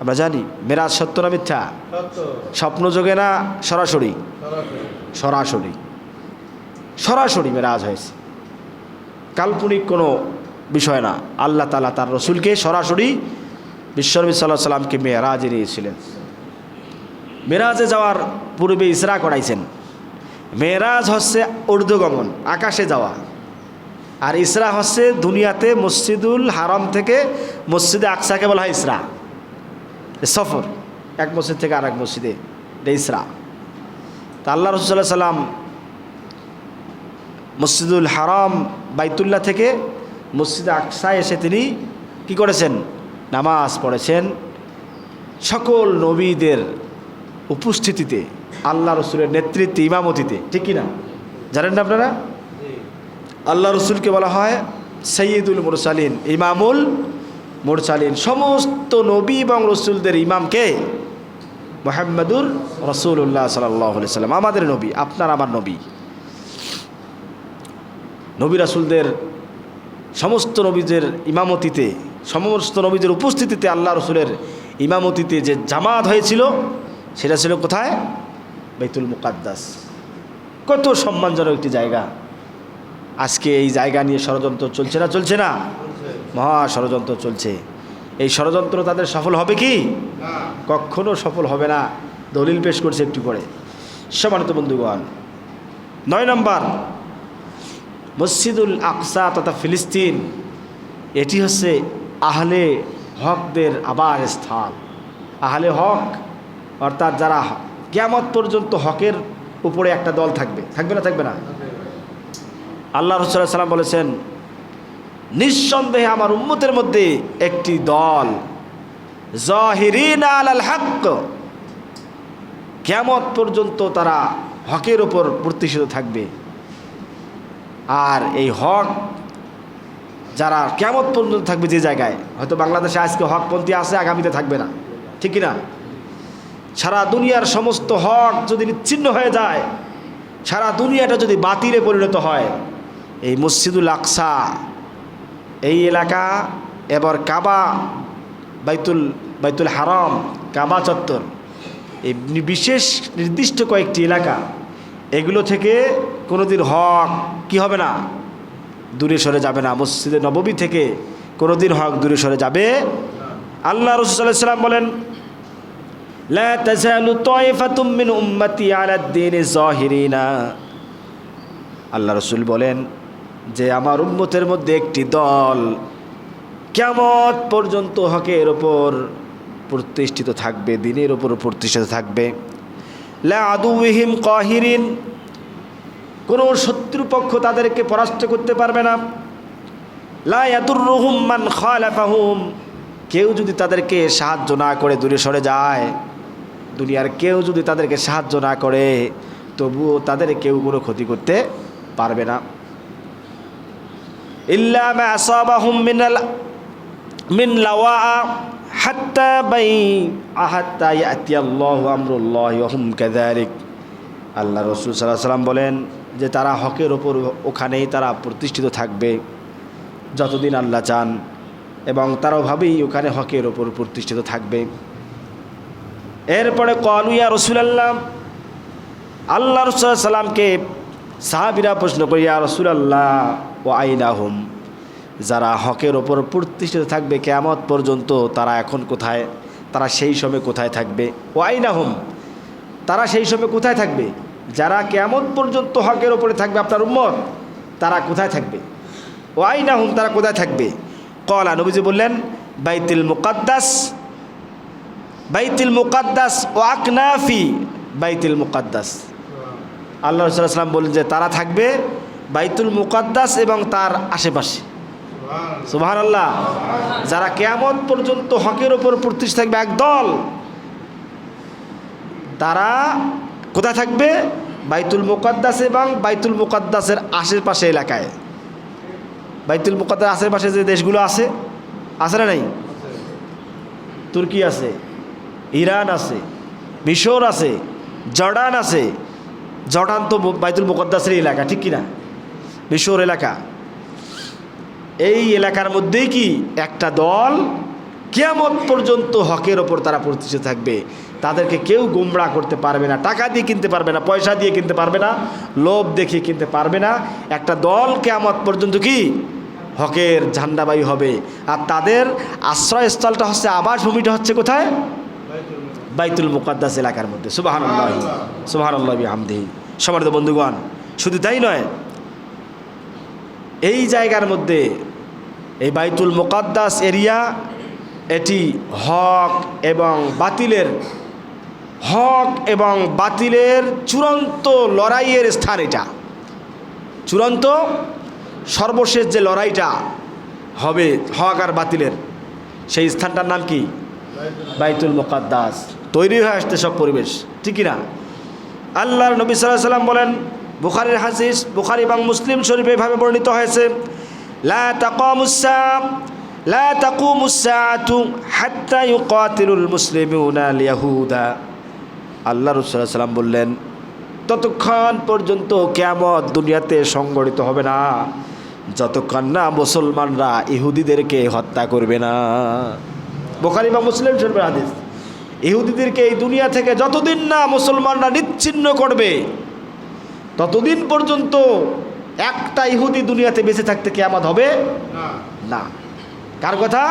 আমরা জানি মেরাজ সত্য না মিথ্যা? স্বপ্ন যোগে না সরাসরি? সরাসরি, সরাসরি মেরাজ হয়েছে, কাল্পনিক কোনো বিষয় না। আল্লাহ তাআলা তার রসুলকে সরাসরি বিশ্বনবী সাল্লাল্লাহু আলাইহি সাল্লামকে মেরাজে নিয়েছিলেন। মেরাজে যাওয়ার পূর্বে ইসরা করাইছেন। মেরাজ হচ্ছে ঊর্ধ্বগমন, আকাশে যাওয়া, আর ইসরা হচ্ছে দুনিয়াতে মসজিদুল হারাম থেকে মসজিদে আকসাকে বলা হয় ইসরা, সফর, এক মসজিদ থেকে আরেক মসজিদে, এটা ইসরা। তা আল্লাহ রাসূল সাল্লাল্লাহু আলাইহি সাল্লাম মসজিদুল হারাম বাইতুল্লাহ থেকে মসজিদে আকসায় এসে তিনি কি করেছেন? নামাজ পড়েছেন সকল নবীদের উপস্থিতিতে, আল্লাহ রসুলের নেতৃত্বে, ইমামতিতে। ঠিক কি না? জানেন না আপনারা? আল্লাহ রসুলকে বলা হয় সাইয়্যিদুল মুরসালিন, ইমামুল মুরসালিন। সমস্ত নবী এবং রসুলদের ইমামকে মুহাম্মাদুর রাসূলুল্লাহ সাল্লাল্লাহু আলাইহি সাল্লাম, আমাদের নবী, আপনার আমার নবী। নবী রাসূলদের সমস্ত নবীদের ইমামতিতে, সমস্ত নবীদের উপস্থিতিতে আল্লাহ রসুলের ইমামতিতে যে জামাত হয়েছিল সেটা ছিল কোথায়? বাইতুল মুকাদ্দাস। কত সম্মানজনক একটি জায়গা। আজকে এই জায়গা নিয়ে ষড়যন্ত্র চলছে না? চলছে না? মহা ষড়যন্ত্র চলছে। এই ষড়যন্ত্র তাদের সফল হবে কি? কখনো সফল হবে না। দলিল পেশ করছে একটু পরে। সম্মানিত বন্ধুগণ, 9 নম্বর মসজিদুল আকসা তথা ফিলিস্তিন, এটি হচ্ছে আহলে হকদের আবার স্থান। আহলে হক অর্থাৎ যারা কিয়ামত পর্যন্ত হকের উপরে একটা দল থাকবে। থাকবে না? থাকবে না? আল্লাহ রাসূল সাল্লাল্লাহু আলাইহি ওয়াসাল্লাম বলেছেন, নিঃসন্দেহে আমার উম্মতের মধ্যে একটি দল যাহিরিনা আলাল হক, কিয়ামত পর্যন্ত তারা হকের উপর প্রতিষ্ঠিত থাকবে। আর এই হক যারা কিয়ামত পর্যন্ত থাকবে যে জায়গায়, হয়তো বাংলাদেশে আজকে হকপন্থী আছে, আগামীতে থাকবে না, ঠিক কি না? সারা দুনিয়ার সমস্ত হক যদি বিচ্ছিন্ন হয়ে যায়, সারা দুনিয়াটা যদি বাতিলে পরিণত হয়, এই মসজিদুল আকসা এই এলাকা এবার কাবা, বাইতুল হারাম, কাবা চত্বর, এই বিশেষ নির্দিষ্ট কয়েকটি এলাকা, এগুলো থেকে কোনোদিন হক কি হবে না, দূরে সরে যাবে না। মসজিদে নববী থেকে কোনোদিন হক দূরে সরে যাবে। আল্লাহ রাসূল সাল্লাল্লাহু আলাইহি ওয়াসাল্লাম বলেন, লা তাযালু তায়ফাতুম মিন উম্মতি আলা দ্বীনি যাহিরিনা। আল্লাহ রাসূল বলেন যে আমার উম্মতের মধ্যে একটি দল কিয়ামত পর্যন্ত হকের ওপর প্রতিষ্ঠিত থাকবে, দ্বীনের ওপর প্রতিষ্ঠিত থাকবে। লা আদুহিম কাহিরিন, কোনো শত্রুপক্ষ তাদেরকে পরাস্ত করতে পারবে না। লা ইয়াদুররুহুম মান খালাফাহুম, কেউ যদি তাদেরকে সাহায্য না করে দূরে সরে যায়, দুনিয়ার কেউ যদি তাদেরকে সাহায্য না করে, তবুও তাদের কেউ কোনো ক্ষতি করতে পারবে না। ইল্লা মা আসাবাহুম মিন লাওয়া হাত্তা ইয়াতিয়াল্লাহু আমরুল্লাহি ওয়া হুম কাযালিক। আল্লাহ রাসূল সাল্লাল্লাহু আলাইহি ওয়াসাল্লাম বলেন যে তারা হকের ওপর ওখানেই তারা প্রতিষ্ঠিত থাকবে যতদিন আল্লাহ চান, এবং তারাও ভাবেই ওখানে হকের ওপর প্রতিষ্ঠিত থাকবে। এরপরে ক্বালু ইয়া রাসূলুল্লাহ, আল্লাহ রাসূল সাল্লাল্লাহু আলাইহি ওয়াসাল্লামকে সাহাবীরা প্রশ্ন করে, ইয়া রাসূলুল্লাহ ওয়া আইনাহুম, যারা হকের ওপর প্রতিষ্ঠিত থাকবে কিয়ামত পর্যন্ত, তারা এখন কোথায়, তারা সেই সময় কোথায় থাকবে? ওয়া আইনাহুম, তারা সেই সময় কোথায় থাকবে? যারা কিয়ামত পর্যন্ত হকের ওপরে থাকবে আপনার উম্মত, তারা কোথায় থাকবে? ওয়া আইনাহুম, তারা কোথায় থাকবে? ক্বালা, নবীজি বললেন, বাইতুল মুকাদ্দাস, বাইতুল মুকাদ্দাস ও আকনাফি বাইতুল মুকাদ্দাস। আল্লাহ রাসূল সাল্লাল্লাহু আলাইহি ওয়াসাল্লাম বলেন যে তারা থাকবে বাইতুল মুকাদ্দাস এবং তার আশেপাশে। সুবহানাল্লাহ। যারা কিয়ামত পর্যন্ত হকের ওপর প্রতিষ্ঠিত থাকবে একদল, তারা কোথায় থাকবে? বাইতুল মুকাদ্দাস এবং বাইতুল মুকাদ্দাসের আশেপাশে এলাকায়। বাইতুল মুকাদ্দাস আশেপাশে যে দেশগুলো আছে, আছে না নাই? তুর্কি আছে, ইরান আছে, মিশর আছে, জর্ডান আছে। জর্ডান তো বাইতুল মুকাদ্দাসের এলাকা, ঠিক কিনা? মিশর এলাকা, এই এলাকার মধ্যেই কি একটা দল কিয়ামত পর্যন্ত হকের ওপর তারা প্রতিষ্ঠিত থাকবে। তাদেরকে কেউ গোমরাহ করতে পারবে না, টাকা দিয়ে কিনতে পারবে না, পয়সা দিয়ে কিনতে পারবে না, লোভ দেখিয়ে কিনতে পারবে না। একটা দল কিয়ামত পর্যন্ত কি হকের ঝান্ডাবাহী হবে। আর তাদের আশ্রয়স্থলটা হচ্ছে, আবাসভূমিটা হচ্ছে কোথায়? বাইতুল মুকাদ্দাস এলাকার মধ্যে। সুবহানাল্লাহ, সুবহানাল্লাহ বিহামদিহি। সম্মানিত বন্ধুগণ, শুধু তাই নয়, এই জায়গার মধ্যে, এই বাইতুল মুকাদ্দাস এরিয়া, এটি হক এবং বাতিলের চূড়ান্ত লড়াইয়ের স্থান। এটা চূড়ান্ত সর্বশেষ যে লড়াইটা হবে হক আর বাতিলের, সেই স্থানটার নাম কি? বাইতুল মুকাদ্দাস। তৈরি হয়ে আসতে সব পরিবেশ, ঠিক কিনা? আল্লাহর নবী সাল্লাল্লাহু আলাইহি ওয়াসাল্লাম বলেন, বুখারীর হাদিস, বুখারী এবং মুসলিম শরীফে এভাবে বর্ণিত হয়েছে, লা তাকুমুস সাআতু হাত্তা ইউকাতিলুল মুসলিমুনা আল ইয়াহুদা। আল্লাহ রাসূল সাল্লাল্লাহু আলাইহি ওয়াসাল্লাম বললেন, ততক্ষণ পর্যন্ত কিয়ামত দুনিয়াতে সংগঠিত হবে না যতক্ষণ না মুসলমানরা ইহুদিদেরকে হত্যা করবে না। বুখারী বা মুসলিম শরীফের হাদিস। ইহুদিদেরকে এই দুনিয়া থেকে যতদিন না মুসলমানরা নিচ্ছিন্ন করবে, ততদিন পর্যন্ত একটা ইহুদি দুনিয়াতে বেঁচে থাকতে কিয়ামত হবে না। কার কথা?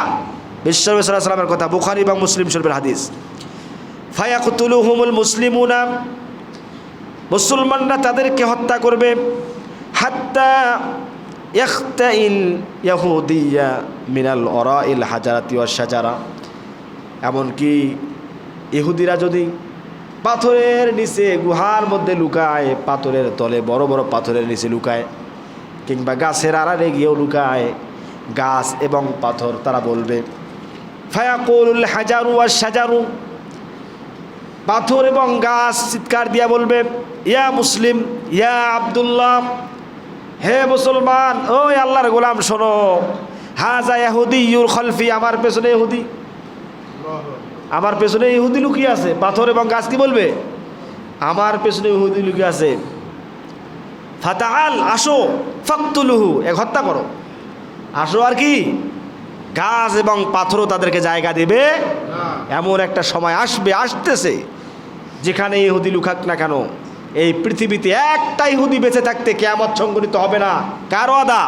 বিশ্বনবী সাল্লাল্লাহু আলাইহি ওয়াসাল্লামের কথা, বুখারী এবং মুসলিম শরীফের হাদিস। ফায়াকতুলুহুমুল মুসলিমুনা, মুসলমানরা তাদেরকে হত্যা করবে। হাত্তা ইয়াখতাইল ইয়াহুদিয়া মিনাল ওরাইল হাজারাতি ওয়াশ শাজারা, এমনকি ইহুদিরা যদি পাথরের নিচে, গুহার মধ্যে লুকায়, পাথরের তলে, বড় বড় পাথরের নিচে লুকায়, কিংবা গাছের আড়ালে গিয়েও লুকায়, গাছ এবং পাথর, তারা বলবে, ফায়াকুলুল হাজারু ওয়াশ শাজারু, পাথর এবং গাছ চিৎকার দিয়া বলবে, ইয়া মুসলিম, ইয়া আব্দুল্লাহ, হে মুসলমান, ওই আল্লাহর গোলাম শোনো, হাজা ইহুদিয়ুল খলফি, আমার পেছনে ইহুদি, আমার পেছনে ইহুদি লুকিয়ে আছে। পাথর এবং গাছ কি বলবে? আমার পেছনে ইহুদি লুকিয়ে আছে। ফাতাআল, আসো, ফাকতুলুহু, এক হত্যা করো। আসো আর কি, গাছ এবং পাথরও তাদেরকে জায়গা দেবে। এমন একটা সময় আসবে, আসতেছে, যেখানে ইহুদি লুকাক না কেন, এই পৃথিবীতে একটা ইহুদি বেঁচে থাকতে কিয়ামত সংঘটিত হবে না। কার ওয়াদা?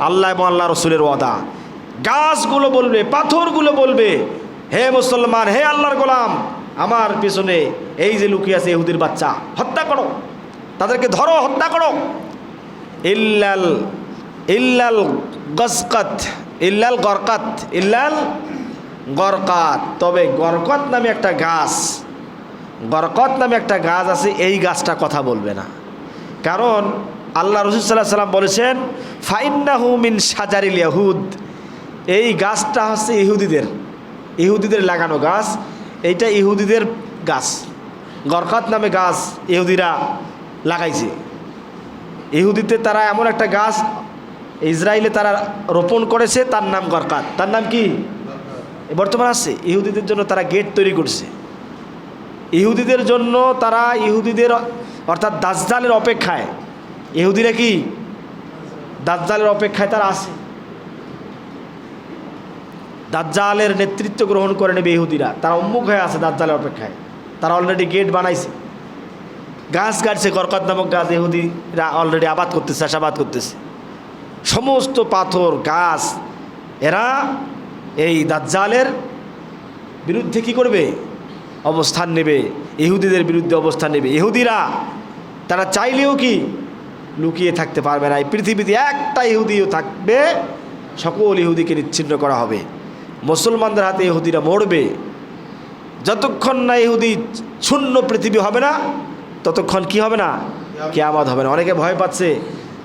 আল্লাহ এবং আল্লাহ রসুলের ওয়াদা। গাছগুলো বলবে, পাথরগুলো বলবে, হে মুসলমান, হে আল্লাহর গোলাম, আমার পিছনে এই যে লুকিয়ে আছে ইহুদির বাচ্চা, হত্যা করো, তাদেরকে ধরো, হত্যা করো। ইল্লাল ইল্লাল গসকাত, ইল্লাল গরকাত, ইল্লাল গরকাত, তবে গরকত নামে একটা গাছ, গরকত নামে একটা গাছ আছে, এই গাছটা কথা বলবে না। কারণ আল্লাহ রাসূল সাল্লাল্লাহু আলাইহি ওয়াসাল্লাম বলেছেন, ফাইন্নাহু মিন শাজারিল ইয়াহুদ, এই গাছটা হচ্ছে ইহুদিদের লাগানো গাছ, এইটা ইহুদিদের গাছ। গরকাত নামে গাছ ইহুদিরা লাগাইছে। ইহুদিতে তারা এমন একটা গাছ ইসরায়েলে তারা রোপণ করেছে, তার নাম গরকাত। তার নাম কি বর্তমান আছে? ইহুদিদের জন্য তারা গেট তৈরি করছে। ইহুদিদের জন্য তারা, ইহুদিদের অর্থাৎ দাজ্জালের অপেক্ষায়, ইহুদিরা কি দাজ্জালের অপেক্ষায় তারা আছে। দাজ্জালের নেতৃত্ব গ্রহণ করে নেবে ইহুদিরা, তারা উন্মুখ হয়ে আছে দাজ্জালের অপেক্ষায়। তারা অলরেডি গেট বানাইছে, গাছ গাড়ছে, গরকত নামক গাছ ইহুদিরা অলরেডি আবাদ করতেছে, চাষাবাদ করতেছে। সমস্ত পাথর গাছ এরা এই দাজ্জালের বিরুদ্ধে কি করবে? অবস্থান নেবে, ইহুদিদের বিরুদ্ধে অবস্থান নেবে। ইহুদিরা তারা চাইলেও কি লুকিয়ে থাকতে পারবে না। এই পৃথিবীতে একটা ইহুদিও থাকবে, সকল ইহুদিকে নিচ্ছিন্ন করা হবে। মুসলমানদের হাতে ইহুদিরা মরবে। যতক্ষণ না ইহুদি শূন্য পৃথিবী হবে না, ততক্ষণ কি হবে না? কিয়ামত হবে না। অনেকে ভয় পাচ্ছে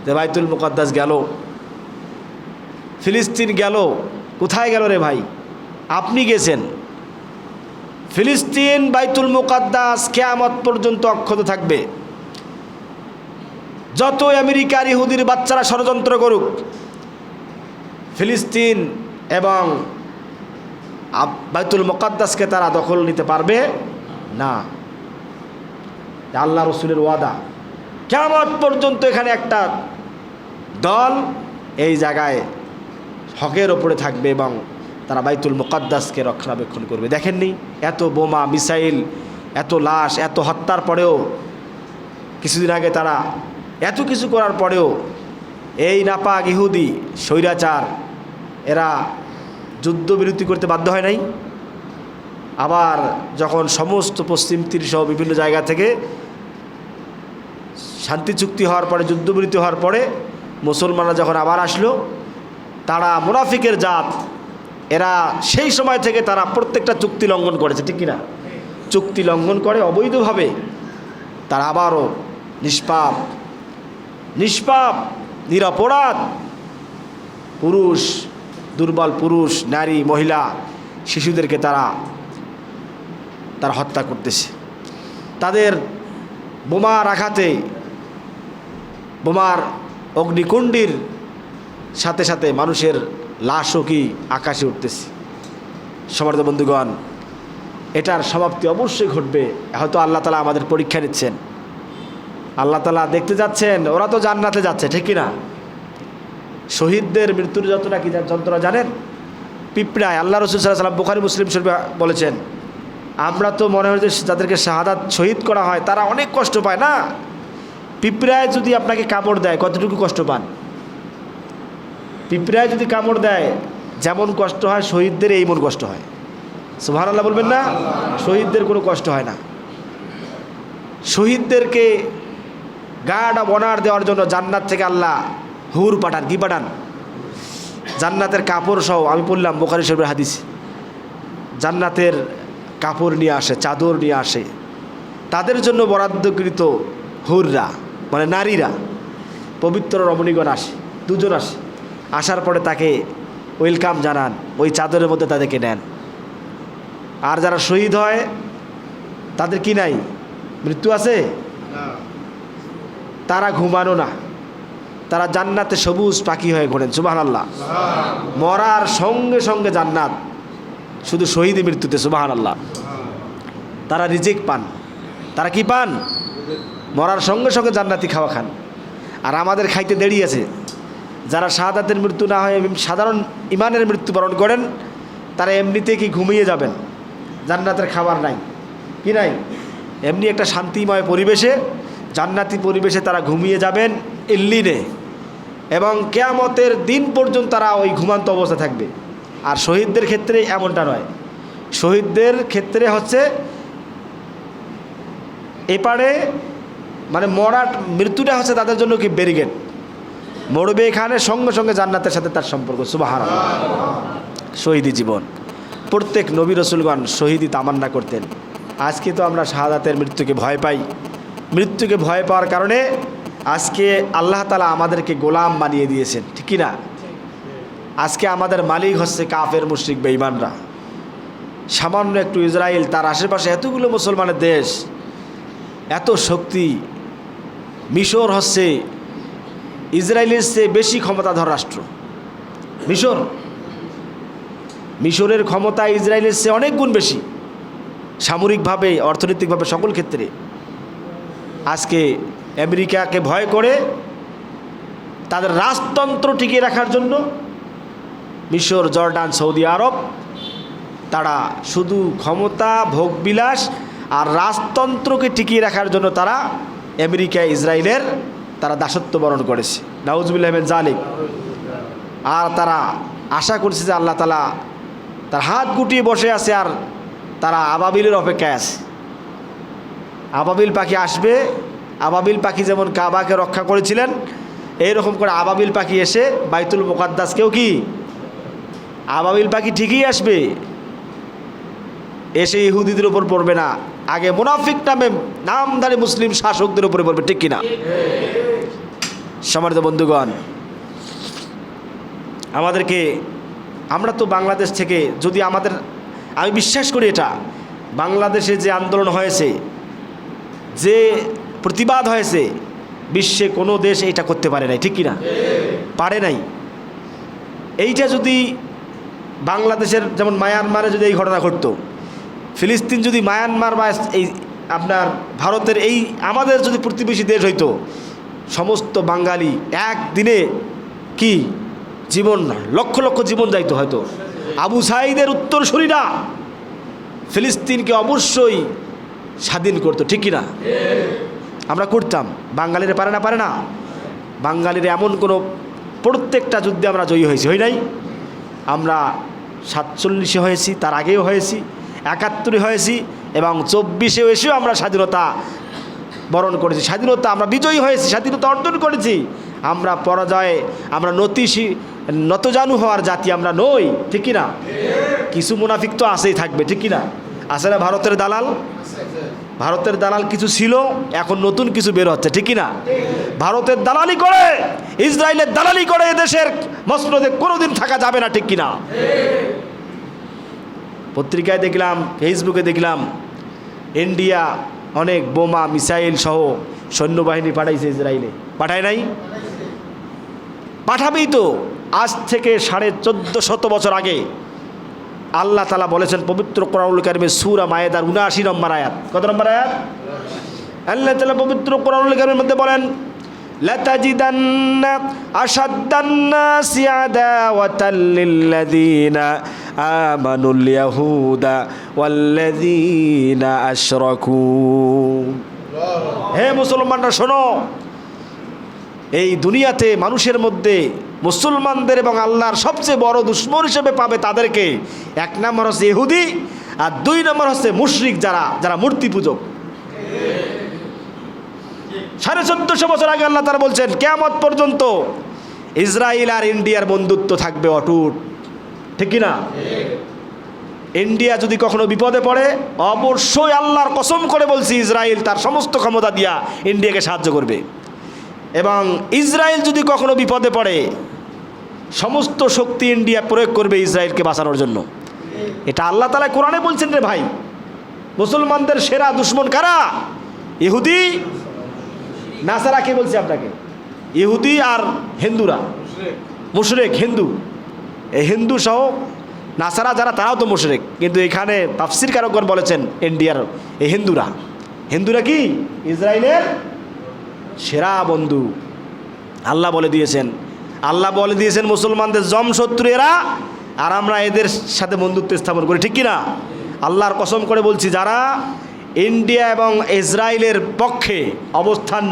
যে বাইতুল মুকাদ্দাস গেল, ফিলিস্তিন গেল। কোথায় গেল রে ভাই? আপনি গেছেন। ফিলিস্তিন, বাইতুল মুকাদ্দাস কিয়ামত পর্যন্ত অক্ষত থাকবে। যত আমেরিকার ইহুদির বাচ্চারা ষড়যন্ত্র করুক, ফিলিস্তিন এবং বাইতুল মুকাদ্দাসকে তারা দখল নিতে পারবে না। আল্লাহ রসুলের ওয়াদা, কিয়ামত পর্যন্ত এখানে একটা দল এই জায়গায় হকের ওপরে থাকবে এবং তারা বাইতুল মুকাদ্দাসকে রক্ষণাবেক্ষণ করবে। দেখেননি এত বোমা, মিসাইল, এত লাশ, এত হত্যার পরেও, কিছুদিন আগে তারা এত কিছু করার পরেও এই নাপাক ইহুদি স্বৈরাচার এরা যুদ্ধবিরতি করতে বাধ্য হয় নাই। আবার যখন সমস্ত পশ্চিম তীরসহ বিভিন্ন জায়গা থেকে শান্তি চুক্তি হওয়ার পরে, যুদ্ধবিরতি হওয়ার পরে মুসলমানরা যখন আবার আসলো, তারা মুনাফিকের জাত, এরা সেই সময় থেকে তারা প্রত্যেকটা চুক্তি লঙ্ঘন করেছে, ঠিক কিনা? চুক্তি লঙ্ঘন করে অবৈধভাবে তারা আবারও নিষ্পাপ নিরপরাধ পুরুষ, দুর্বল পুরুষ, নারী, মহিলা, শিশুদেরকে তারা হত্যা করতেছে। তাদের বোমার আঘাতে, বোমার অগ্নিকুণ্ডির সাথে সাথে মানুষের লাশও কি আকাশে উঠতেছে। সম্মানিত বন্ধুগণ, এটার সমাপ্তি অবশ্যই ঘটবে। হয়তো আল্লাহ তাআলা আমাদের পরীক্ষা নিচ্ছেন, আল্লাহ তাআলা দেখতে যাচ্ছেন। ওরা তো জান্নাতে যাচ্ছে, ঠিক কিনা? শহীদদের মৃত্যুর যন্ত্রণা কি যন্ত্রণা জানেন? পিঁপড়ায়। আল্লাহ রাসূল সাল্লাল্লাহু আলাইহি ওয়াসাল্লাম বুখারী মুসলিম শরীফে বলেছেন, আমরা তো মনে হয় যে যাদেরকে শাহাদাত শহীদ করা হয় তারা অনেক কষ্ট পায় না। পিঁপড়ায় যদি আপনাকে কামড় দেয়, কতটুকু কষ্ট পান? পিঁপড়ায় যদি কামড় দেয় যেমন কষ্ট হয়, শহীদদের এই মন কষ্ট হয়। সুবহানাল্লাহ বলবেন না? শহীদদের কোনো কষ্ট হয় না। শহীদদেরকে গার্ড অব অনার দেওয়ার জন্য জান্নাত থেকে আল্লাহ হুর পাঠান। কি পাঠান? জান্নাতের কাপড় সহ। আমি বললাম বুখারী শরীফের হাদিস, জান্নাতের কাপড় নিয়ে আসে, চাদর নিয়ে আসে। তাদের জন্য বরাদ্দকৃত হুররা, মানে নারীরা, পবিত্র রমণীগণ আসে, দুজন আসে। আসার পরে তাকে ওয়েলকাম জানান, ওই চাদরের মধ্যে তাদেরকে নেন। আর যারা শহীদ হয় তাদের কি নাই? মৃত্যু আছে? তারা ঘুমানো না, তারা জান্নাতে সবুজ পাখি হয়ে ঘোরেন। সুবহানাল্লাহ। মরার সঙ্গে সঙ্গে জান্নাত, শুধু শহীদ মৃত্যুতে। সুবহানাল্লাহ। তারা রিজিক পান। তারা কি পান? মরার সঙ্গে সঙ্গে জান্নাতি খাওয়া খান। আর আমাদের খাইতে দেরি আছে। যারা শাহাদাতের মৃত্যু না হয় সাধারণ ইমানের মৃত্যুবরণ করেন, তারা এমনিতে কি ঘুমিয়ে যাবেন, জান্নাতের খাবার নাই, কি নাই, এমনি একটা শান্তিময় পরিবেশে, জান্নাতি পরিবেশে তারা ঘুমিয়ে যাবেন ইল্লিনে, এবং কিয়ামতের দিন পর্যন্ত তারা ওই ঘুমান্ত অবস্থা থাকবে। আর শহীদদের ক্ষেত্রে এমনটা নয়। শহীদদের ক্ষেত্রে হচ্ছে এপারে মানে মৃত্যুটা হচ্ছে তাদের জন্য কি ব্যারিকেড, মরবে এখানে, সঙ্গে সঙ্গে জান্নাতের সাথে তার সম্পর্ক। সুবহানাল্লাহ। শহীদি জীবন, প্রত্যেক নবী রসুলগণ শহীদি তামান্না করতেন। আজকে তো আমরা শাহাদাতের মৃত্যুকে ভয় পাই। মৃত্যুকে ভয় পাওয়ার কারণে আজকে আল্লাহ তাআলা আমাদেরকে গোলাম বানিয়ে দিয়েছেন, ঠিক কি না? আজকে আমাদের মালিক হচ্ছে কাফের, মুশরিক, বেঈমানরা। সামান্য একটু ইসরায়েল, তার আশেপাশে এতগুলো মুসলমানের দেশ, এত শক্তি। মিশর হচ্ছে ইসরায়েলের চেয়ে বেশি ক্ষমতাধর রাষ্ট্র। মিশরের ক্ষমতা ইসরায়েলের চেয়ে অনেক গুণ বেশি, সামরিকভাবে, অর্থনৈতিকভাবে, সকল ক্ষেত্রে। আজকে আমেরিকাকে ভয় করে তাদের রাজতন্ত্র টিকিয়ে রাখার জন্য মিশর, জর্ডান, সৌদি আরব, তারা শুধু ক্ষমতা, ভোগবিলাস আর রাজতন্ত্রকে টিকিয়ে রাখার জন্য তারা আমেরিকা, ইসরায়েলের তারা দাসত্ব বরণ করেছে। নাউজুবিল্লাহ মিন যালিক। আর তারা আশা করছে যে আল্লাহ তাআলা তার হাত গুটিয়ে বসে আছে, আর তারা আবাবিলের অপেক্ষায় আছে। আবাবিল পাখি আসবে। আবাবিল পাখি যেমন কাবাকে রক্ষা করেছিলেন, এইরকম করে আবাবিল পাখি এসে বাইতুল মুকাদ্দাসকেও কি, আবাবিল পাখি ঠিকই আসবে, এসে ইহুদিদের উপর পড়বে না, আগে মুনাফিক নামধারী মুসলিম শাসকদের উপরে পড়বে, ঠিক কিনা? সম্মানিত বন্ধুগণ, আমরা তো বাংলাদেশ থেকে, যদি আমি বিশ্বাস করি এটা, বাংলাদেশে যে আন্দোলন হয়েছে, যে প্রতিবাদ হয়েছে, বিশ্বে কোনো দেশ এটা করতে পারে নাই, ঠিক কিনা? পারে নাই। এইটা যদি বাংলাদেশের, যেমন মায়ানমারে যদি এই ঘটনা ঘটতো, ফিলিস্তিন যদি মায়ানমার বা এই আপনার ভারতের এই আমাদের যদি প্রতিবেশী দেশ হইতো, সমস্ত বাঙালি একদিনে কি জীবন, লক্ষ লক্ষ জীবন যাইতো হয়তো। আবু সাঈদের উত্তরসূরিরা ফিলিস্তিনকে অবশ্যই স্বাধীন করতো, ঠিক কিনা? আমরা করতাম। বাঙালিরা পারে না? বাঙালিরা এমন কোনো, প্রত্যেকটা যুদ্ধে আমরা জয়ী হয়েছি, হই নাই? আমরা 47-এ হয়েছি, তার আগেও হয়েছি, 71-এ হয়েছি, এবং 24-এ এসেও আমরা স্বাধীনতা বরণ করেছি। স্বাধীনতা আমরা বিজয়ী হয়েছি, স্বাধীনতা অর্জন করেছি। আমরা পরাজয়ে, আমরা নতজানু হওয়ার জাতি আমরা নই, ঠিক কিনা? কিছু মুনাফিক তো আছেই, থাকবে, ঠিক কিনা? আছে না? ভারতের দালাল কিছু ছিল, এখন নতুন কিছু বের হচ্ছে, ঠিক কিনা? ভারতের দালালি করে, ইসরায়েলের দালালি করে এদেশের মসনদে কোনোদিন থাকা যাবে না, ঠিক কিনা? পত্রিকায় দেখলাম, ফেসবুকে দেখলাম, ইন্ডিয়া অনেক বোমা, মিসাইল সহ সৈন্যবাহিনী পাঠাইছে ইসরায়েলে। পাঠায় নাই? পাঠাবেই তো। আজ থেকে 1450 বছর আগে আল্লাহ তাআলা বলেছেন পবিত্র কোরআনুল কারীমে সূরা মায়েদার ৭৯ নম্বর আয়াত। কত নম্বর আয়াত? আল্লাহ তাআলা পবিত্র কোরআনুল কারীমের মধ্যে বলেন, লাতাজিদান্না আশাদ্দান নাসি আদাওয়াতাল লিল্লাযীনা আমানুল ইয়াহুদা ওয়াল্লাযীনা আশরাকু। হে মুসলমানরা শোনো, এই দুনিয়াতে মানুষের মধ্যে মুসলমানদের এবং আল্লাহর সবচেয়ে বড় দুশমন হিসেবে পাবে তাদেরকে। 1 নম্বর হচ্ছে ইহুদি, আর 2 নম্বর হচ্ছে মুশরিক, যারা মূর্তি পূজক। 1450 বছর আগে আল্লাহ তাআলা বলছেন কিয়ামত পর্যন্ত ইসরায়েল আর ইন্ডিয়ার বন্ধুত্ব থাকবে অটুট, ঠিক কি না? ইন্ডিয়া যদি কখনো বিপদে পড়ে, অবশ্যই আল্লাহর কসম করে বলছি, ইসরায়েল তার সমস্ত ক্ষমতা দিয়া ইন্ডিয়াকে সাহায্য করবে। এবং ইসরায়েল যদি কখনো বিপদে পড়ে, সমস্ত শক্তি ইন্ডিয়া প্রয়োগ করবে ইসরায়েলকে বাঁচানোর জন্য। এটা আল্লাহ তাআলা কোরআনে বলছেন রে ভাই। মুসলমানদের সেরা দুশমন কারা? ইহুদি, নাসারা। কে বলছে আপনাকে? ইহুদি আর হিন্দুরা, মুশরিক হিন্দু, এই হিন্দু সহ নাসারা যারা তারাও তো মুশরিক। কিন্তু এখানে তাফসীর কারকগণ বলেছেন ইন্ডিয়ার এই হিন্দুরা কি ইসরায়েলের সেরা বন্ধু। আল্লাহ বলে দিয়েছেন মুসলমানদের জমশত্রু এরা, আর আমরা এদের সাথে বন্ধুত্ব স্থাপন করি, ঠিক কি না? আল্লাহর কসম করে বলছি, যারা ইন্ডিয়া এবং ইসরায়েলের পক্ষে অবস্থান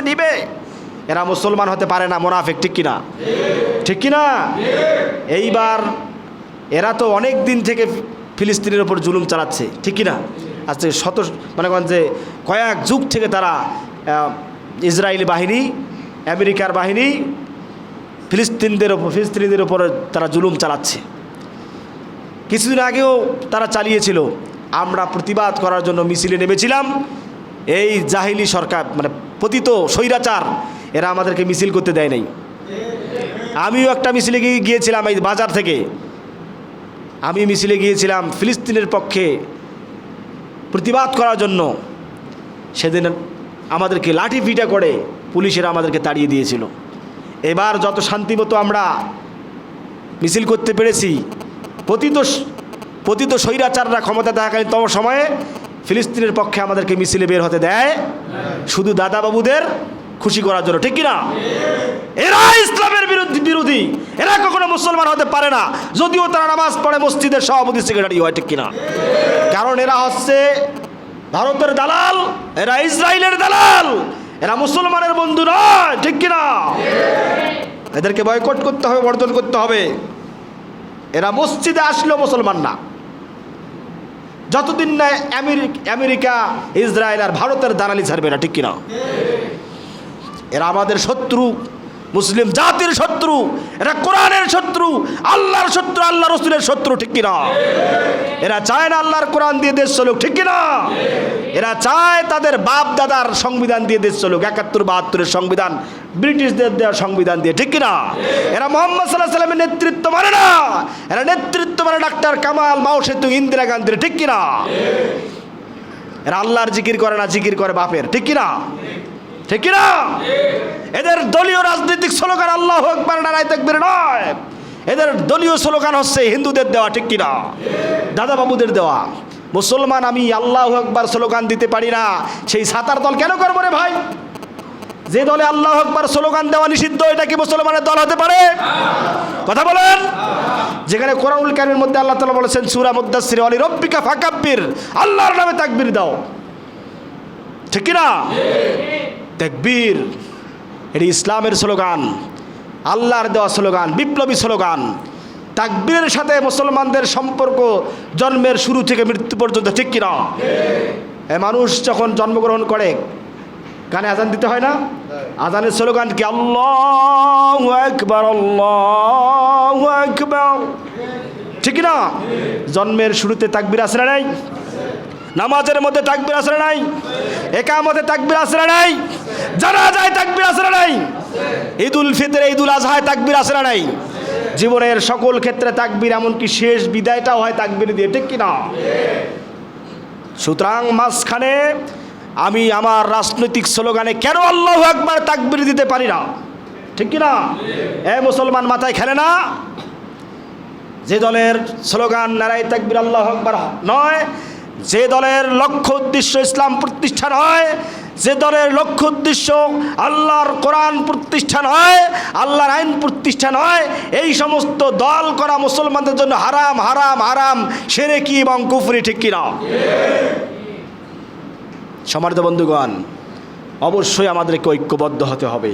নিবে, এরা মুসলমান হতে পারে না, মুনাফিক, ঠিক কিনা? ঠিক কিনা? এইবার এরা তো অনেক দিন থেকে ফিলিস্তিনের ওপর জুলুম চালাচ্ছে, ঠিক কিনা? আজকে মনে করেন যে কয়েক যুগ থেকে তারা ইসরায়েলি বাহিনী, আমেরিকার বাহিনী ফিলিস্তিনিদের ওপর তারা জুলুম চালাচ্ছে। কিছুদিন আগেও তারা চালিয়েছিল। আমরা প্রতিবাদ করার জন্য মিছিলে নেমেছিলাম। এই জাহিলি সরকার, মানে পতিত স্বৈরাচার, এরা আমাদেরকে মিছিল করতে দেয় নাই। আমিও একটা মিছিলে গিয়েছিলাম এই বাজার থেকে। আমি মিছিলে গিয়েছিলাম ফিলিস্তিনের পক্ষে প্রতিবাদ করার জন্য। সেদিন আমাদেরকে লাঠি পিটা করে পুলিশেরা আমাদেরকে তাড়িয়ে দিয়েছিল। এবার যত শান্তিমতো আমরা মিছিল করতে পেরেছি, পতিত স্বৈরাচাররা ক্ষমতা থাকাকালীন তম সময়ে ফিলিস্তিনের পক্ষে আমাদেরকে মিছিলে বের হতে দেয়, শুধু দাদাবাবুদের খুশি করার জন্য, ঠিক কিনা? এরা ইসলামের বিরোধী, এরা কখনো মুসলমান হতে পারে না, যদিও তারা নামাজ পড়ে মসজিদের সভাপতি সেক্রেটারি হয়, ঠিক কিনা? কারণ এরা হচ্ছে ভারতের দালাল, এরা ইসরায়েলের দালাল, এরা মুসলমানের বন্ধু নয়, ঠিক কিনা? এদেরকে বয়কট করতে হবে, বর্জন করতে হবে। এরা মসজিদে আসলেও মুসলমান না, যতদিন না আমেরিকা, ইসরায়েল আর ভারতের দালালি ছাড়বে না, ঠিক কিনা? এরা আমাদের শত্রু, মুসলিম জাতির শত্রু, এরা কোরআনের শত্রু, আল্লাহর শত্রু, আল্লাহ রসুলের শত্রু, ঠিক কিনা? এরা চায় না আল্লাহর কোরআন দিয়ে দেশ চলুক, ঠিক কিনা? এরা চায় তাদের বাপ দাদার সংবিধান দিয়ে দেশ চলুক, ৭১-৭২-এর সংবিধান, ব্রিটিশদের দেওয়া সংবিধান দিয়ে, ঠিক কিনা? এরা মোহাম্মদ সাল্লাল্লাহু আলাইহি ওয়াসাল্লামের নেতৃত্ব মানে না, এরা নেতৃত্ব মানে ডাক্তার কামাল, মাও সেতু, ইন্দিরা গান্ধীর, ঠিক কিনা? এরা আল্লাহর জিকির করে না, জিকির করে বাপের, ঠিক কিনা? ঠিক কিনা? এদের দলীয় রাজনৈতিক স্লোগান আল্লাহু আকবার, নারায়ে তাকবীর নয়। এদের দলীয় স্লোগান হচ্ছে হিন্দুদের দেওয়া, ঠিক কিনা? দাদাবাবুদের দেওয়া। মুসলমান আমি আল্লাহু আকবার স্লোগান দিতে পারি না, সেই সাতার দল কেন করবো রে ভাই? যে দলে আল্লাহু আকবার স্লোগান দেওয়া নিষিদ্ধ, এটা কি মুসলমানের দল হতে পারে? কথা বলেন। যেখানে কোরআনুল কারীমের মধ্যে আল্লাহ তাআলা বলেছেন সূরা মুদ্দাসসির, ওয়ালি রাব্বিকা ফাকাব্বির, আল্লাহর নামে তাকবীর দাও, ঠিক কিনা? তাকবীর, এটি ইসলামের স্লোগান, আল্লাহর দেওয়া স্লোগান, বিপ্লবী স্লোগান। তাকবীরের সাথে মুসলমানদের সম্পর্ক জন্মের শুরু থেকে মৃত্যু পর্যন্ত, ঠিক কিনা? মানুষ যখন জন্মগ্রহণ করে কানে আজান দিতে হয় না? আজানের স্লোগান কি? আল্লাহু আকবার, আল্লাহু আকবার, ঠিক না? জন্মের শুরুতে তাকবীর আছে না নাই? নামাজের মধ্যে তাকবীর আছে না নাই? একামতে তাকবীর আছে না নাই? জানাজায় তাকবীর আছে না নাই? ঈদুল ফিতরে, ঈদুল আজহায় তাকবীর আছে না নাই? জীবনের সকল ক্ষেত্রে তাকবীর, এমনকি শেষ বিদায়টাও হয় তাকবীর দিয়ে, ঠিক কিনা? সুতরাং মাঝখানে আমি আমার রাজনৈতিক স্লোগানে কেন আল্লাহু আকবার তাকবীর দিতে পারি না, ঠিক কিনা? মুসলমান মাথায় খেলে না? যে দলের স্লোগান নারায়ে তাকবীর আল্লাহু আকবার নয়, যে দলের লক্ষ্য উদ্দেশ্য ইসলাম প্রতিষ্ঠা নয়, যে দলের লক্ষ্য উদ্দেশ্য আল্লাহর কোরআন প্রতিষ্ঠা নয়, আল্লাহর আইন প্রতিষ্ঠা নয়, এই সমস্ত দল করা মুসলমানদের জন্য হারাম, হারাম, হারাম, শিরকি এবং কুফরি, ঠিক কিনা? সম্মানিত বন্ধুগণ, অবশ্যই আমাদেরকে ঐক্যবদ্ধ হতে হবে।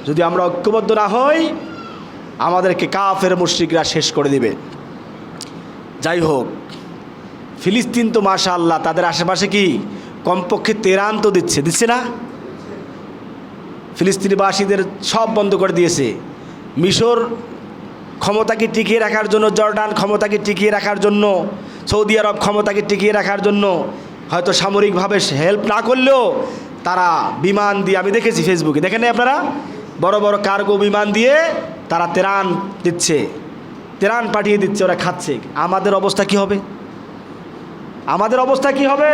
যদি আমরা ঐক্যবদ্ধ না হই, আমাদেরকে কাফের মুশরিকরা শেষ করে দিবে। যাই হোক, ফিলিস্তিন তো মাশাআল্লাহ তাদের আশেপাশে কি কমপক্ষে তেহরান তো দিচ্ছে না? ফিলিস্তিনিবাসীদের সব বন্ধ করে দিয়েছে। মিশর ক্ষমতাকে টিকিয়ে রাখার জন্য, জর্ডান ক্ষমতাকে টিকিয়ে রাখার জন্য, সৌদি আরব ক্ষমতাকে টিকিয়ে রাখার জন্য হয়তো সামরিকভাবে হেল্প না করলেও তারা বিমান দিয়ে, আমি দেখেছি ফেসবুকে, দেখেন আপনারা, বড় বড় কার্গো বিমান দিয়ে তারা তেহরান দিচ্ছে, তেহরান পাঠিয়ে দিচ্ছে, ওরা খাচ্ছে। আমাদের অবস্থা কি হবে? আমাদের অবস্থা কি হবে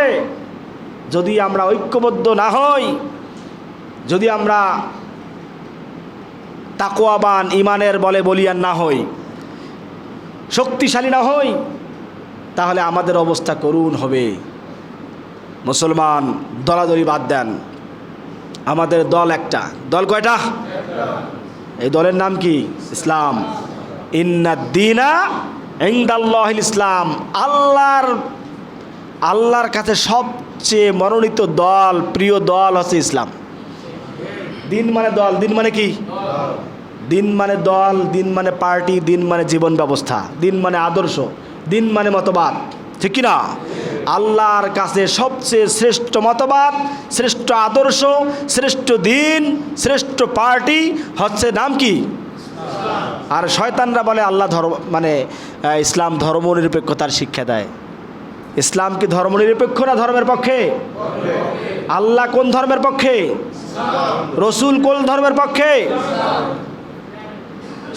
যদি আমরা ঐক্যবদ্ধ না হই? যদি আমরা তাকওয়াবান ইমানের বলে বলিয়ান না হই, শক্তিশালী না হই, তাহলে আমাদের অবস্থা করুণ হবে। মুসলমান দলাদলি বাদ দেন, আমাদের দল একটা। দল কয়টা? এই দলের নাম কি? ইসলাম। ইন্নাদ্দীনা ইনদাল্লাহিল ইসলাম। আল্লাহর কাছে সবচেয়ে মনোনীত দল, প্রিয় দল হচ্ছে ইসলাম। দিন মানে দল, দিন মানে কি? দিন মানে দল, দিন মানে পার্টি, দিন মানে জীবন ব্যবস্থা, দিন মানে আদর্শ, দিন মানে মতবাদ, ঠিক কি না? আল্লাহর কাছে সবচেয়ে শ্রেষ্ঠ মতবাদ, শ্রেষ্ঠ আদর্শ, শ্রেষ্ঠ দিন, শ্রেষ্ঠ পার্টি হচ্ছে নাম কি? আর শয়তানরা বলে আল্লাহ ধর্ম মানে ইসলাম ধর্মনিরপেক্ষতার শিক্ষা দেয়। ইসলাম কি ধর্মনিরপেক্ষ না ধর্মের পক্ষে? আল্লাহ কোন ধর্মের পক্ষে? রসুল কোন ধর্মের পক্ষে?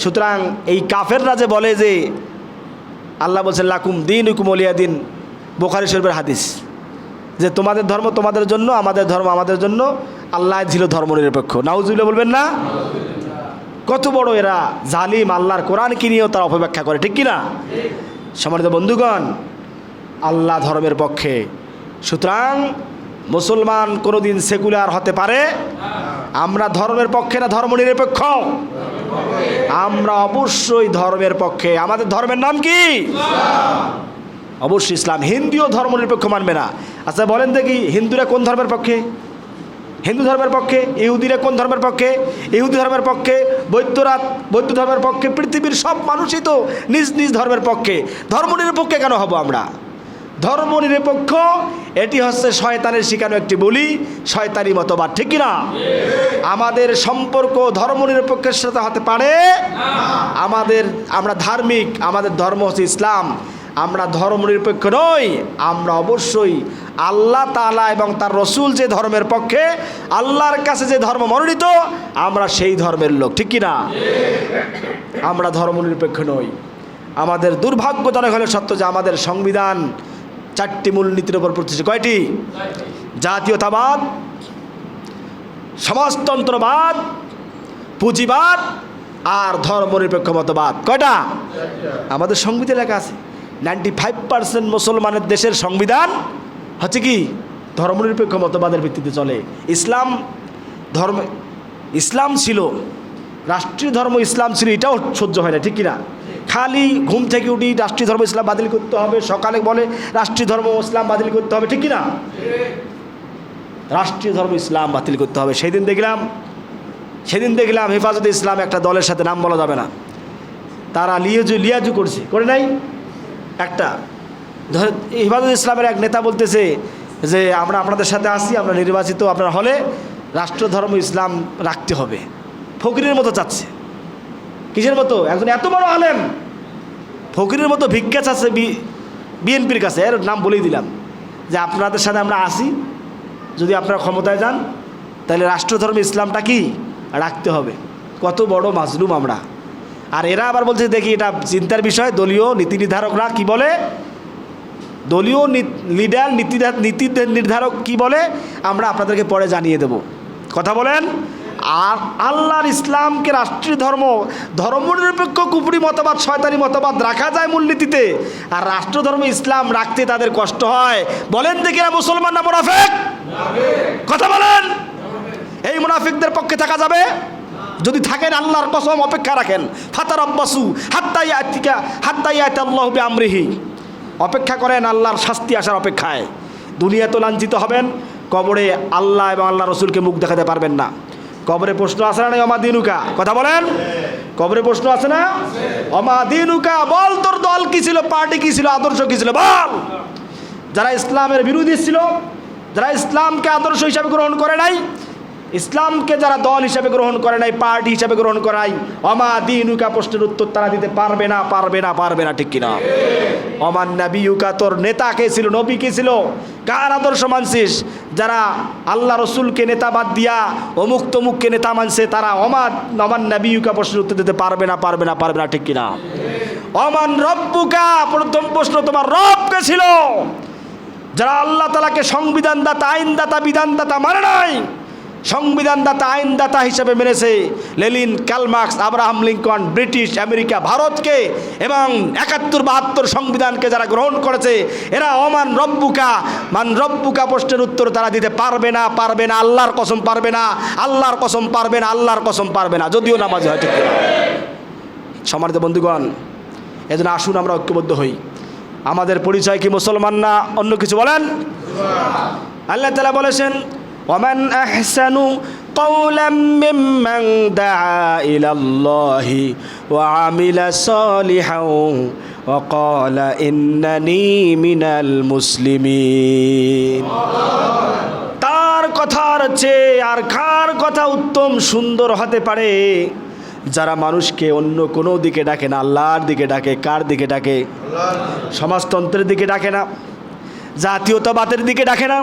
সুতরাং এই কাফেররা যে বলে যে আল্লাহ বলছেন লাকুম দীনুকুম ওয়ালিয়া দিন, বুখারী শরীফের হাদিস, যে তোমাদের ধর্ম তোমাদের জন্য, আমাদের ধর্ম আমাদের জন্য, আল্লাহ ছিল ধর্মনিরপেক্ষ। নাউজুবিল্লাহ বলবেন না? কত বড় এরা জালিম! আল্লাহর কোরআন কি নিয়েও তারা অপব্যাখ্যা করে, ঠিক কি না? সম্মানিত বন্ধুগণ, আল্লাহ ধর্মের পক্ষে। সুতরাং মুসলমান কোনোদিন সেকুলার হতে পারে? আমরা ধর্মের পক্ষে না ধর্মনিরপেক্ষ? আমরা অবশ্যই ধর্মের পক্ষে। আমাদের ধর্মের নাম কি? অবশ্যই ইসলাম। হিন্দুও ধর্মনিরপেক্ষ মানবে না। আচ্ছা বলেন দেখি, হিন্দুরা কোন ধর্মের পক্ষে? হিন্দু ধর্মের পক্ষে। ইহুদিরা কোন ধর্মের পক্ষে? ইহুদি ধর্মের পক্ষে। বৌদ্ধরা বৌদ্ধ ধর্মের পক্ষে। পৃথিবীর সব মানুষই তো নিজ নিজ ধর্মের পক্ষে। ধর্মনিরপেক্ষে কেন হব আমরা? ধর্মনিরপেক্ষ এটি হচ্ছে শয়তানের শিখানো একটি বলি, শয়তানি মতবাদ, ঠিক কিনা? আমাদের সম্পর্ক ধর্মনিরপেক্ষের সাথে হতে পারে? আমরা ধার্মিক, আমাদের ধর্ম হচ্ছে ইসলাম। আমরা ধর্মনিরপেক্ষ নই। আমরা অবশ্যই আল্লাহ তাআলা এবং তার রসুল যে ধর্মের পক্ষে, আল্লাহর কাছে যে ধর্ম মনোনীত, আমরা সেই ধর্মের লোক, ঠিক কিনা? আমরা ধর্মনিরপেক্ষ নই। আমাদের দুর্ভাগ্যজনক হলে সত্য যে আমাদের সংবিধান 4টি মূলনীতির উপর প্রতিষ্ঠিত। কয়টি? জাতীয়তাবাদ, সমাজতন্ত্রবাদ, পুঁজিবাদ আর ধর্মনিরপেক্ষ মতবাদ। কয়টা? আমাদের সংবিধান লেখা আছে 95% মুসলমানের দেশের সংবিধান হচ্ছে কি? ধর্মনিরপেক্ষ মতবাদের ভিত্তিতে চলে। ইসলাম ছিল রাষ্ট্রীয় ধর্ম, ইসলাম ছিল, এটাও সহ্য হয় না, ঠিক কিনা? খালি ঘুম থেকে উঠি রাষ্ট্রীয় ধর্ম ইসলাম বাতিল করতে হবে, সকালে বলে রাষ্ট্রীয় ধর্ম ইসলাম বাতিল করতে হবে, ঠিক কিনা? রাষ্ট্রীয় ধর্ম ইসলাম বাতিল করতে হবে। সেদিন দেখলাম হেফাজতে ইসলাম একটা দলের সাথে, নাম বলা যাবে না, তারা লিয়াজু করে নাই একটা। হেফাজতে ইসলামের এক নেতা বলতেছে যে আমরা আপনাদের সাথে আসি, আমরা নির্বাচিত আপনার হলে রাষ্ট্র ধর্ম ইসলাম রাখতে হবে। ফকিরের মতো চাচ্ছে। কিসের মতো? একজন এত বড় আলেম ফকিরের মতো ভিক্ষা চাচ্ছে বিএনপির কাছে। এর নাম বলেই দিলাম যে আপনাদের সাথে আমরা আসি, যদি আপনারা ক্ষমতায় যান তাহলে রাষ্ট্রধর্ম ইসলামটা কি রাখতে হবে। কত বড় মাজলুম আমরা! আর এরা আবার বলছে, দেখি এটা চিন্তার বিষয়, দলীয় নীতি নির্ধারকরা কি বলে, দলীয় লিডার নীতি নির্ধারক কি বলে আমরা আপনাদেরকে পরে জানিয়ে দেব। কথা বলেন। আর আল্লাহর ইসলামকে রাষ্ট্রীয় ধর্ম, ধর্মনিরপেক্ষ কুফরি মতবাদ, শয়তানি মতবাদ রাখা যায় মূলনীতিতে, আর রাষ্ট্রধর্ম ইসলাম রাখতে তাদের কষ্ট হয়। বলেন দেখি এরা মুসলমান না মুনাফিক? কথা বলেন। এই মুনাফিকদের পক্ষে থাকা যাবে? যদি থাকেন আল্লাহর কসম অপেক্ষা রাখেন। ফাতারাব্বাসু হাত্তা ইয়াতি আল্লাহু বিআমরিহি। অপেক্ষা করেন আল্লাহর শাস্তি আসার অপেক্ষায়। দুনিয়া তো লাঞ্ছিত হবেন, কবরে আল্লাহ এবং আল্লাহ রসুলকে মুখ দেখাতে পারবেন না। কবরে প্রশ্ন আছে না নাই? অমা দিনুকা। কথা বলেন। কবরে প্রশ্ন আছে না? অমা দিনুকা। বল তোর দল কি ছিল, পার্টি কি ছিল, আদর্শ কি ছিল, বল। যারা ইসলামের বিরোধী ছিল, যারা ইসলামকে আদর্শ হিসাবে গ্রহণ করে নাই, ইসলামকে যারা দল হিসাবে গ্রহণ করে নাই, পার্টি হিসাবে গ্রহণ করাই, অমা দিনুকা প্রশ্নের উত্তর তারা দিতে পারবে না, ঠিক কিনা? অমান নাবিউকা, তোর নেতা কে ছিল, নবী কে ছিল, কার আদর্শ মানছিস? যারা আল্লাহ রসুলকে নেতা বাদ দিয়া অমুক তমুককে নেতা মানছে, তারা অমান নাবিউকা প্রশ্নের উত্তর দিতে পারবে না, ঠিক কিনা? অমান রব্বুকা, প্রথম প্রশ্ন তোমার রব কে ছিল? যারা আল্লাহ তাআলাকে সংবিধানদাতা, আইনদাতা, বিধানদাতা মানে নাই, সংবিধানদাতা আইনদাতা হিসেবে মেনেছে Lenin, Karl Marx, Abraham Lincoln, British, America, ভারতকে এবং 71-72 সংবিধানকে যারা গ্রহণ করেছে, এরা অমান রব্বুকা মান রব্বুকা প্রশ্নের উত্তর তারা দিতে পারবে না, পারবে না, আল্লাহর কসম পারবে না, আল্লাহর কসম পারবে না, আল্লাহর কসম পারবে না, যদিও নামাজ হয়। ঠিক কিনা? সম্মানিত বন্ধুগণ, এজন্য আসুন আমরা ঐক্যবদ্ধ হই। আমাদের পরিচয় কি মুসলমান না অন্য কিছু? বলেন। আল্লাহ তাআলা বলেছেন, ওয়ামান আহসানু কওলাম মিম্মান দাআ ইলাল্লাহি ওয়া আমিলা সালিহান ওয়া ক্বালা ইন্নানি মিনাল মুসলিমিন। তার কথার চেয়ে আর কার কথা উত্তম সুন্দর হতে পারে যারা মানুষকে অন্য কোনো দিকে ডাকে না, আল্লাহর দিকে ডাকে। কার দিকে ডাকে? সমাজতন্ত্রের দিকে ডাকে না, জাতীয়তাবাদের দিকে ডাকে না,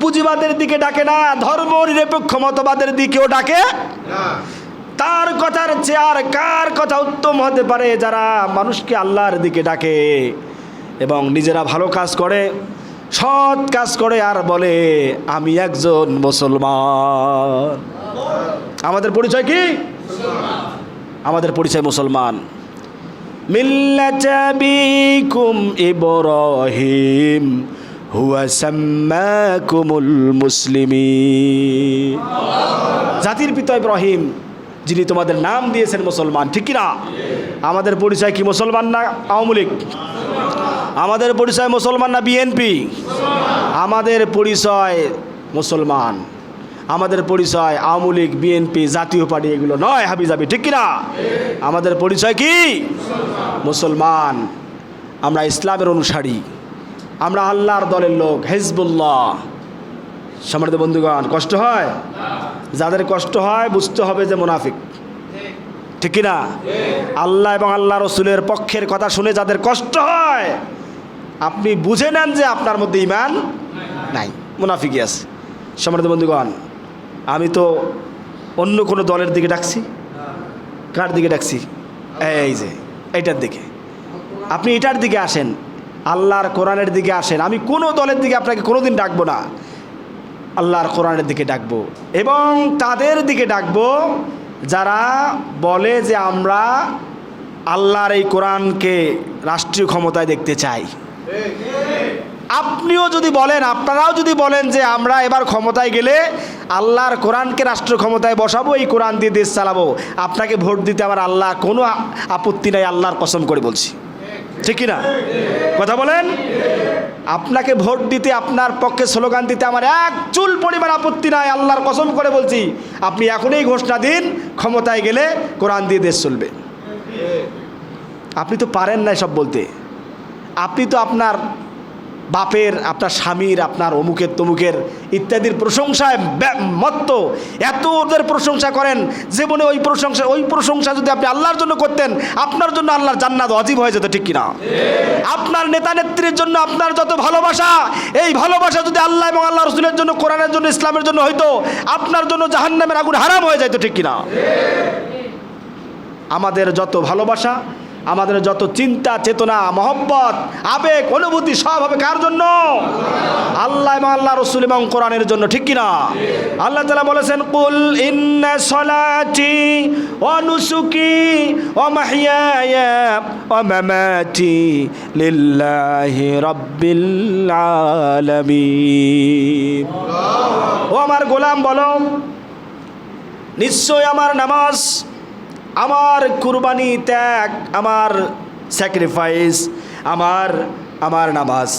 পুঁজিবাদের দিকে ডাকে না, ধর্ম নিরপেক্ষ মতবাদের দিকেও ডাকে না। তার কথার চেয়ে আর কার কথা উত্তম হতে পারে যারা মানুষকে আল্লাহর দিকে ডাকে এবং নিজেরা ভালো কাজ করে, সৎ কাজ করে আর বলে আমি একজন মুসলমান। আমাদের পরিচয় কি? আমাদের পরিচয় মুসলমান। মিল্লাতা আবিকুম ইব্রাহিম হুয়া সাম্মাকুমুল মুসলিমিন। জাতির পিতা ইব্রাহিম যিনি তোমাদের নাম দিয়েছেন মুসলমান। ঠিক কি না? আমাদের পরিচয় কি? মুসলমান না আওয়ামী লীগ? আমাদের পরিচয় মুসলমান না বিএনপি? আমাদের পরিচয় মুসলমান। আমাদের পরিচয় আওয়ামী লীগ, বিএনপি, জাতীয় পার্টি এগুলো নয় হাবিজাবি। ঠিক কিনা? আমাদের পরিচয় কি? মুসলমান। আমরা ইসলামের অনুসারী, আমরা আল্লাহর দলের লোক, হিজবুল্লাহ। সম্মানিত বন্ধুগণ, কষ্ট হয়? যাদের কষ্ট হয় বুঝতে হবে যে মুনাফিক। ঠিক কিনা? আল্লাহ এবং আল্লাহ রসুলের পক্ষের কথা শুনে যাদের কষ্ট হয়, আপনি বুঝে নেন যে আপনার মধ্যে ঈমান নাই, মুনাফিকই আছে। সম্মানিত বন্ধুগণ, আমি তো অন্য কোনো দলের দিকে ডাকছি? কার দিকে ডাকছি? এই যে এইটার দিকে। আপনি এটার দিকে আসেন, আল্লাহর কোরআনের দিকে আসেন। আমি কোনো দলের দিকে আপনাকে কোনোদিন ডাকবো না, আল্লাহর কোরআনের দিকে ডাকবো এবং তাদের দিকে ডাকবো যারা বলে যে আমরা আল্লাহর এই কোরআনকে রাষ্ট্রীয় ক্ষমতায় দেখতে চাই। আপনিও যদি বলেন, আপনারাও যদি বলেন যে আমরা এবার ক্ষমতায় গেলে আল্লাহর কোরআনকে রাষ্ট্র ক্ষমতায় বসাবো, এই কোরআন দিয়ে দেশ চালাবো, আপনাকে ভোট দিতে আমার আল্লাহ কোনো আপত্তি নাই, আল্লাহর কসম করে বলছি। ঠিক কি না? কথা বলেন। আপনাকে ভোট দিতে, আপনার পক্ষে স্লোগান দিতে আমার এক চুল পরিমাণ আপত্তি নাই, আল্লাহর কসম করে বলছি। আপনি এখনই ঘোষণা দিন ক্ষমতায় গেলে কোরআন দিয়ে দেশ চলবে। আপনি তো পারেন না সব বলতে। আপনি তো আপনার বাপের, আপনার স্বামীর, আপনার অমুকের তমুকের ইত্যাদির প্রশংসায় মত্ত, এত ওদের প্রশংসা করেন, জীবনে ওই প্রশংসা যদি আপনি আল্লাহর জন্য করতেন, আপনার জন্য আল্লাহর জান্নাত ওয়াজিব হয়ে যেত। ঠিক কিনা? আপনার নেতা নেত্রীর জন্য আপনার যত ভালোবাসা, এই ভালোবাসা যদি আল্লাহ এবং আল্লাহ রসুলের জন্য, কোরআনের জন্য, ইসলামের জন্য হইতো, আপনার জন্য জাহান্নামের আগুন হারাম হয়ে যেত। ঠিক কিনা? আমাদের যত ভালোবাসা, আমাদের যত চিন্তা, চেতনা, মহব্বত, আবেগ, অনুভূতি সব হবে কার জন্য? আল্লাহ এবং আল্লাহ রসুল এবং কোরআনের জন্য। ঠিক কিনা? আল্লাহ তাআলা বলেছেন, কুল ইন্না সলাতি ওয়া নুসুকি ওয়া মাহইয়ায়া ওয়া মামাতি লিল্লাহি রাব্বিল আলামিন। ও আমার গোলাম বলো, নিশ্চয় আমার নামাজ, আমার কুরবানি, ত্যাগ, আমার স্যাক্রিফাইস, আমার নামাজ,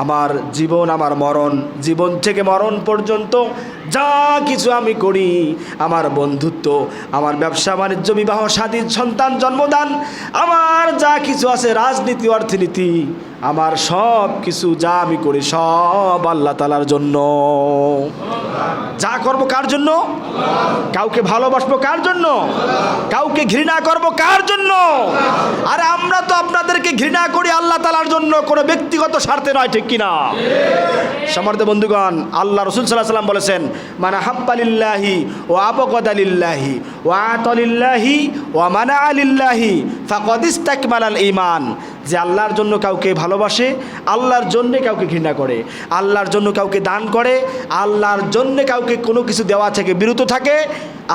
আমার জীবন, আমার মরণ, জীবন থেকে মরণ পর্যন্ত যা কিছু আমি করি, আমার বন্ধুত্ব, আমার ব্যবসা বাণিজ্য, বিবাহ শাদী, সন্তান জন্মদান, আমার যা কিছু আছে, রাজনীতি, অর্থনীতি, আমার সব কিছু যা আমি করি সব আল্লাহ তাআলার জন্য। যা করব কার জন্য? কাউকে ভালোবাসবো কার জন্য? কাউকে ঘৃণা করব কার জন্য? আরে আমরা তো আপনাদেরকে ঘৃণা করি আল্লাহ তাআলার জন্য, কোনো ব্যক্তিগত স্বার্থে নয়। ঠিক কিনা? সম্মানিত বন্ধুগণ, আল্লাহ রাসূল সাল্লাল্লাহু আলাইহি ওয়াসাল্লাম বলেছেন, মান আহাব্বা লিল্লাহি ওয়া আবগাদা লিল্লাহি ওয়া আতালিল্লাহি ওয়া মানা আলিল্লাহি ফাকাদ ইসতাকমালাল ঈমান, যে আল্লাহর জন্য কাউকে ভালোবাসে, আল্লাহর জন্যে কাউকে ঘৃণা করে, আল্লাহর জন্য কাউকে দান করে, আল্লাহর জন্যে কাউকে কোনো কিছু দেওয়া থেকে বিরত থাকে,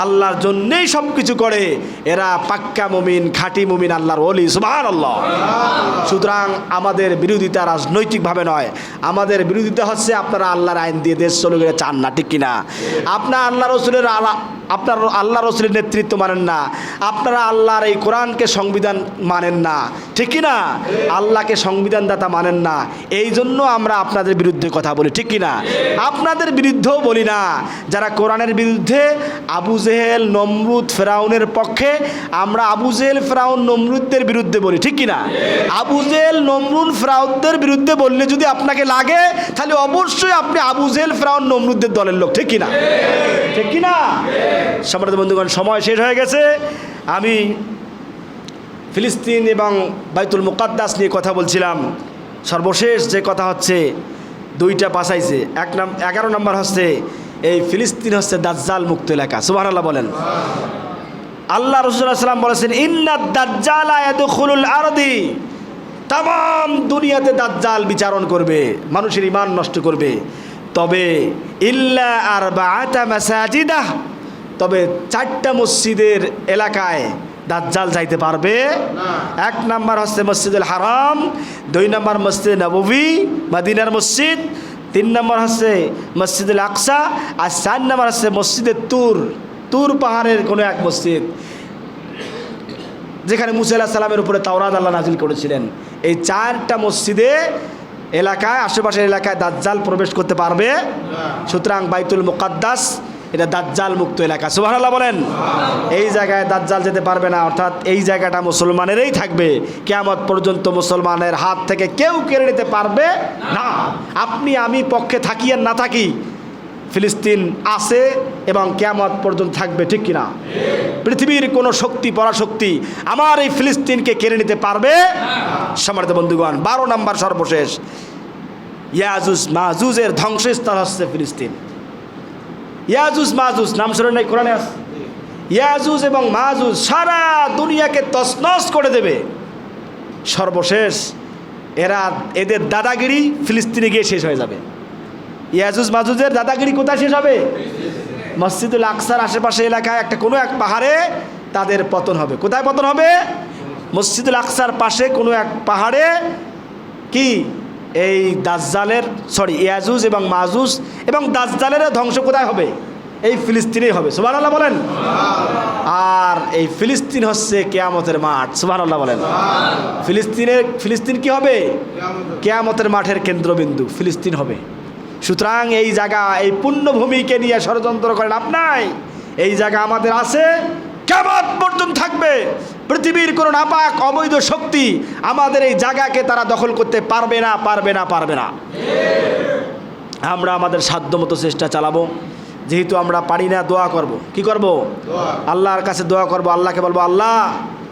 আল্লাহর জন্যেই সব কিছু করে, এরা পাক্কা মুমিন, খাঁটি মুমিন, আল্লাহর ওলি। সুবহানাল্লাহ। সুতরাং আমাদের বিরোধিতা রাজনৈতিকভাবে নয়, আমাদের বিরোধিতা হচ্ছে আপনারা আল্লাহর আইন দিয়ে দেশ চলে গেলে চান না, ঠিক কিনা? আপনার আল্লাহ রসুলের নেতৃত্ব মানেন না, আপনারা আল্লাহর এই কোরআনকে সংবিধান মানেন না, ঠিক কিনা? আল্লাহকে সংবিধানদাতা মানেন না, এই জন্য আমরা আপনাদের বিরুদ্ধে কথা বলি, ঠিক কিনা? আপনাদের বিরুদ্ধেও বলি না, যারা কোরআনের বিরুদ্ধে, আবু জেহেল, নমরুদ, ফেরাউনের পক্ষে, আমরা আবু জেহেল, ফেরাউন, নমরুদদের বিরুদ্ধে বলি, ঠিক কিনা? আবু জেহেল, নমরুদ, ফেরাউনদের বিরুদ্ধে বললে যদি আপনাকে লাগে, তাহলে অবশ্যই আপনি আবু জেহেল, ফেরাউন, নমরুদদের দলের লোক, ঠিক কিনা? ঠিক কিনা? সম্মানিত বন্ধুগণ, সময় শেষ হয়ে গেছে। আমি ফিলিস্তিন এবং বাইতুল মুকাদ্দাস নিয়ে কথা বলছিলাম। সর্বশেষ যে কথা হচ্ছে, দুইটা পাশাইছে। 11 নম্বর হচ্ছে এই ফিলিস্তিন হচ্ছে দাজ্জাল মুক্ত এলাকা। সুবহানাল্লাহ বলেন। আল্লাহ রাসূল সাল্লাল্লাহু আলাইহি ওয়াসাল্লাম বলেছেন, ইন্নাদ দাজ্জালা ইয়াদখুলুল আরদি, তাম দুনিয়াতে দাজ্জাল বিচারণ করবে, মানুষের ঈমান নষ্ট করবে। তবে ইল্লা আরবাআতা মাসাজিদা, তবে 4টা মসজিদের এলাকায় দাজ্জাল যাইতে পারবে না। 1 নাম্বার হচ্ছে মসজিদুল হারাম, 2 নাম্বার মসজিদ নববী মদিনার মসজিদ, 3 নাম্বার হচ্ছে মসজিদুল আকসা, আর 4 নাম্বার হচ্ছে মসজিদে তুর পাহাড়ের কোনো এক মসজিদ, যেখানে মুসা আলাইহিস সালামের উপরে তাওরাত আল্লাহ নাজিল করেছিলেন। এই 4টা মসজিদে এলাকায়, আশেপাশের এলাকায় দাজ্জাল প্রবেশ করতে পারবে না। সুতরাং বাইতুল মুকাদ্দাস এটা দাজ্জাল মুক্ত এলাকা। সুবহানাল্লাহ বলেন। এই জায়গায় দাজ্জাল যেতে পারবে না, অর্থাৎ এই জায়গাটা মুসলমানেরই থাকবে, কিয়ামত পর্যন্ত মুসলমানের হাত থেকে কেউ কেড়ে নিতে পারবে না। আপনি আমি পক্ষে থাকি আর না থাকি, ফিলিস্তিন আছে এবং কিয়ামত পর্যন্ত থাকবে, ঠিক কিনা? পৃথিবীর কোনো শক্তি, পরাশক্তি আমার এই ফিলিস্তিনকে কেড়ে নিতে পারবে না। সম্মানিত বন্ধুগণ, 12 নম্বর সর্বশেষ, ইয়াজুজ মাজুজের ধ্বংসস্থল হচ্ছে ফিলিস্তিন। ইয়াজুজ মাজুজ নাম শুনে নাই? কোরআনে আছে। ইয়াজুজ এবং মাজুজ সারা দুনিয়াকে তছনছ করে দেবে। সর্বশেষ এদের দাদাগিরি ফিলিস্তিনে গিয়ে শেষ হয়ে যাবে। ইয়াজুজ মাজুজের দাদাগিরি কোথায় শেষ হবে? মসজিদুল আকসার আশেপাশে এলাকায় কোনো এক পাহাড়ে তাদের পতন হবে। কোথায় পতন হবে? মসজিদুল আকসার পাশে কোনো এক পাহাড়ে। কি এই ইয়াজুজ এবং মাজুজ এবং দাজ্জালের ধ্বংস কোথায় হবে? এই ফিলিস্তিনেই হবে। সুবহানাল্লাহ বলেন। আর এই ফিলিস্তিন হচ্ছে কিয়ামতের মাঠ। সুবহানাল্লাহ বলেন। ফিলিস্তিন কি হবে? কিয়ামতের মাঠের কেন্দ্রবিন্দু ফিলিস্তিন হবে। সুতরাং এই জায়গা, এই পুণ্যভূমিকে নিয়ে ষড়যন্ত্র করেন আপনাই। এই জায়গা আমাদের আছে, কিয়ামত পর্যন্ত থাকবে। পৃথিবীর কোনো নাপাক অবৈধ শক্তি আমাদের এই জায়গাকে তারা দখল করতে পারবে না, পারবে না, পারবে না। আমরা আমাদের সাধ্যমতো চেষ্টা চালাবো। যেহেতু আমরা পারি না, দোয়া করব। কি করব? আল্লাহর কাছে দোয়া করব। আল্লাহকে বলবো, আল্লাহ,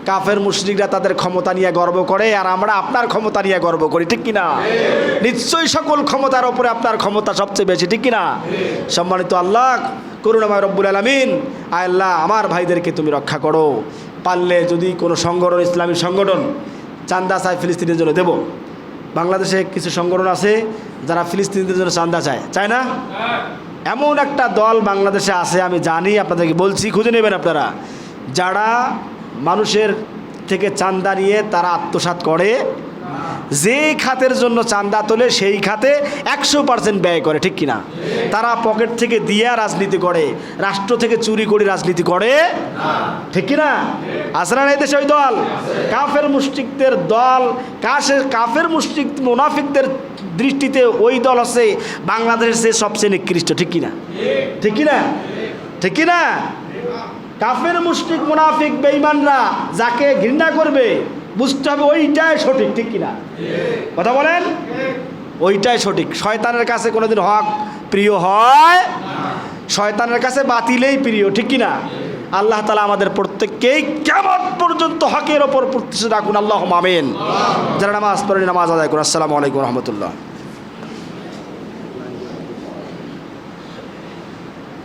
কাফের মুশরিকরা তাদের ক্ষমতা নিয়ে গর্ব করে, আর আমরা আপনার ক্ষমতা নিয়ে গর্ব করি, ঠিক কিনা? নিশ্চয়ই সকল ক্ষমতার ওপরে আপনার ক্ষমতা সবচেয়ে বেশি, ঠিক কিনা? সম্মানিত আল্লাহ, করুণাময় রব্বুল আলামিন, আল্লাহ আমার ভাইদেরকে তুমি রক্ষা করো। পারলে যদি কোনো সংগঠন, ইসলামী সংগঠন চান্দা চায় ফিলিস্তিনের জন্য, দেব। বাংলাদেশে কিছু সংগঠন আছে যারা ফিলিস্তিনিদের জন্য চান্দা চায় না? এমন একটা দল বাংলাদেশে আছে, আমি জানি, আপনাদেরকে বলছি, খুঁজে নেবেন আপনারা, যারা মানুষের থেকে চান্দা নিয়ে তারা আত্মসাৎ করে, যে খাতের জন্য চান্দা তোলে সেই খাতে 100% ব্যয় করে, ঠিক কিনা? তারা পকেট থেকে দিয়া রাজনীতি করে, রাষ্ট্র থেকে চুরি করে রাজনীতি করে, ঠিক কিনা? আছে না এই দেশে ওই দল? কাফের মুশরিকদের দল, কাফের মুশরিক মুনাফিকদের দৃষ্টিতে ওই দল আছে বাংলাদেশের সবচেয়ে নিকৃষ্ট, ঠিক কিনা? ঠিক কিনা? ঠিক কিনা? কাফের মুশরিক মুনাফিক বেঈমানরা যাকে ঘৃণা করবে, বুঝতে হবে ওইটাই সঠিক, ঠিক কিনা? কথা বলেন, ওইটাই সঠিক। শয়তানের কাছে কোনোদিন হক প্রিয় হয়? শয়তানের কাছে বাতিলেই প্রিয়, ঠিক কিনা? আল্লাহ তাআলা আমাদের প্রত্যেককেই কিয়ামত পর্যন্ত হকের ওপর প্রতিষ্ঠিত রাখুন। আল্লাহুম্মা আমিন। যারা নামাজ পড়েন নামাজ আদায় করুন। আসসালামু আলাইকুম ওয়া রাহমাতুল্লাহ।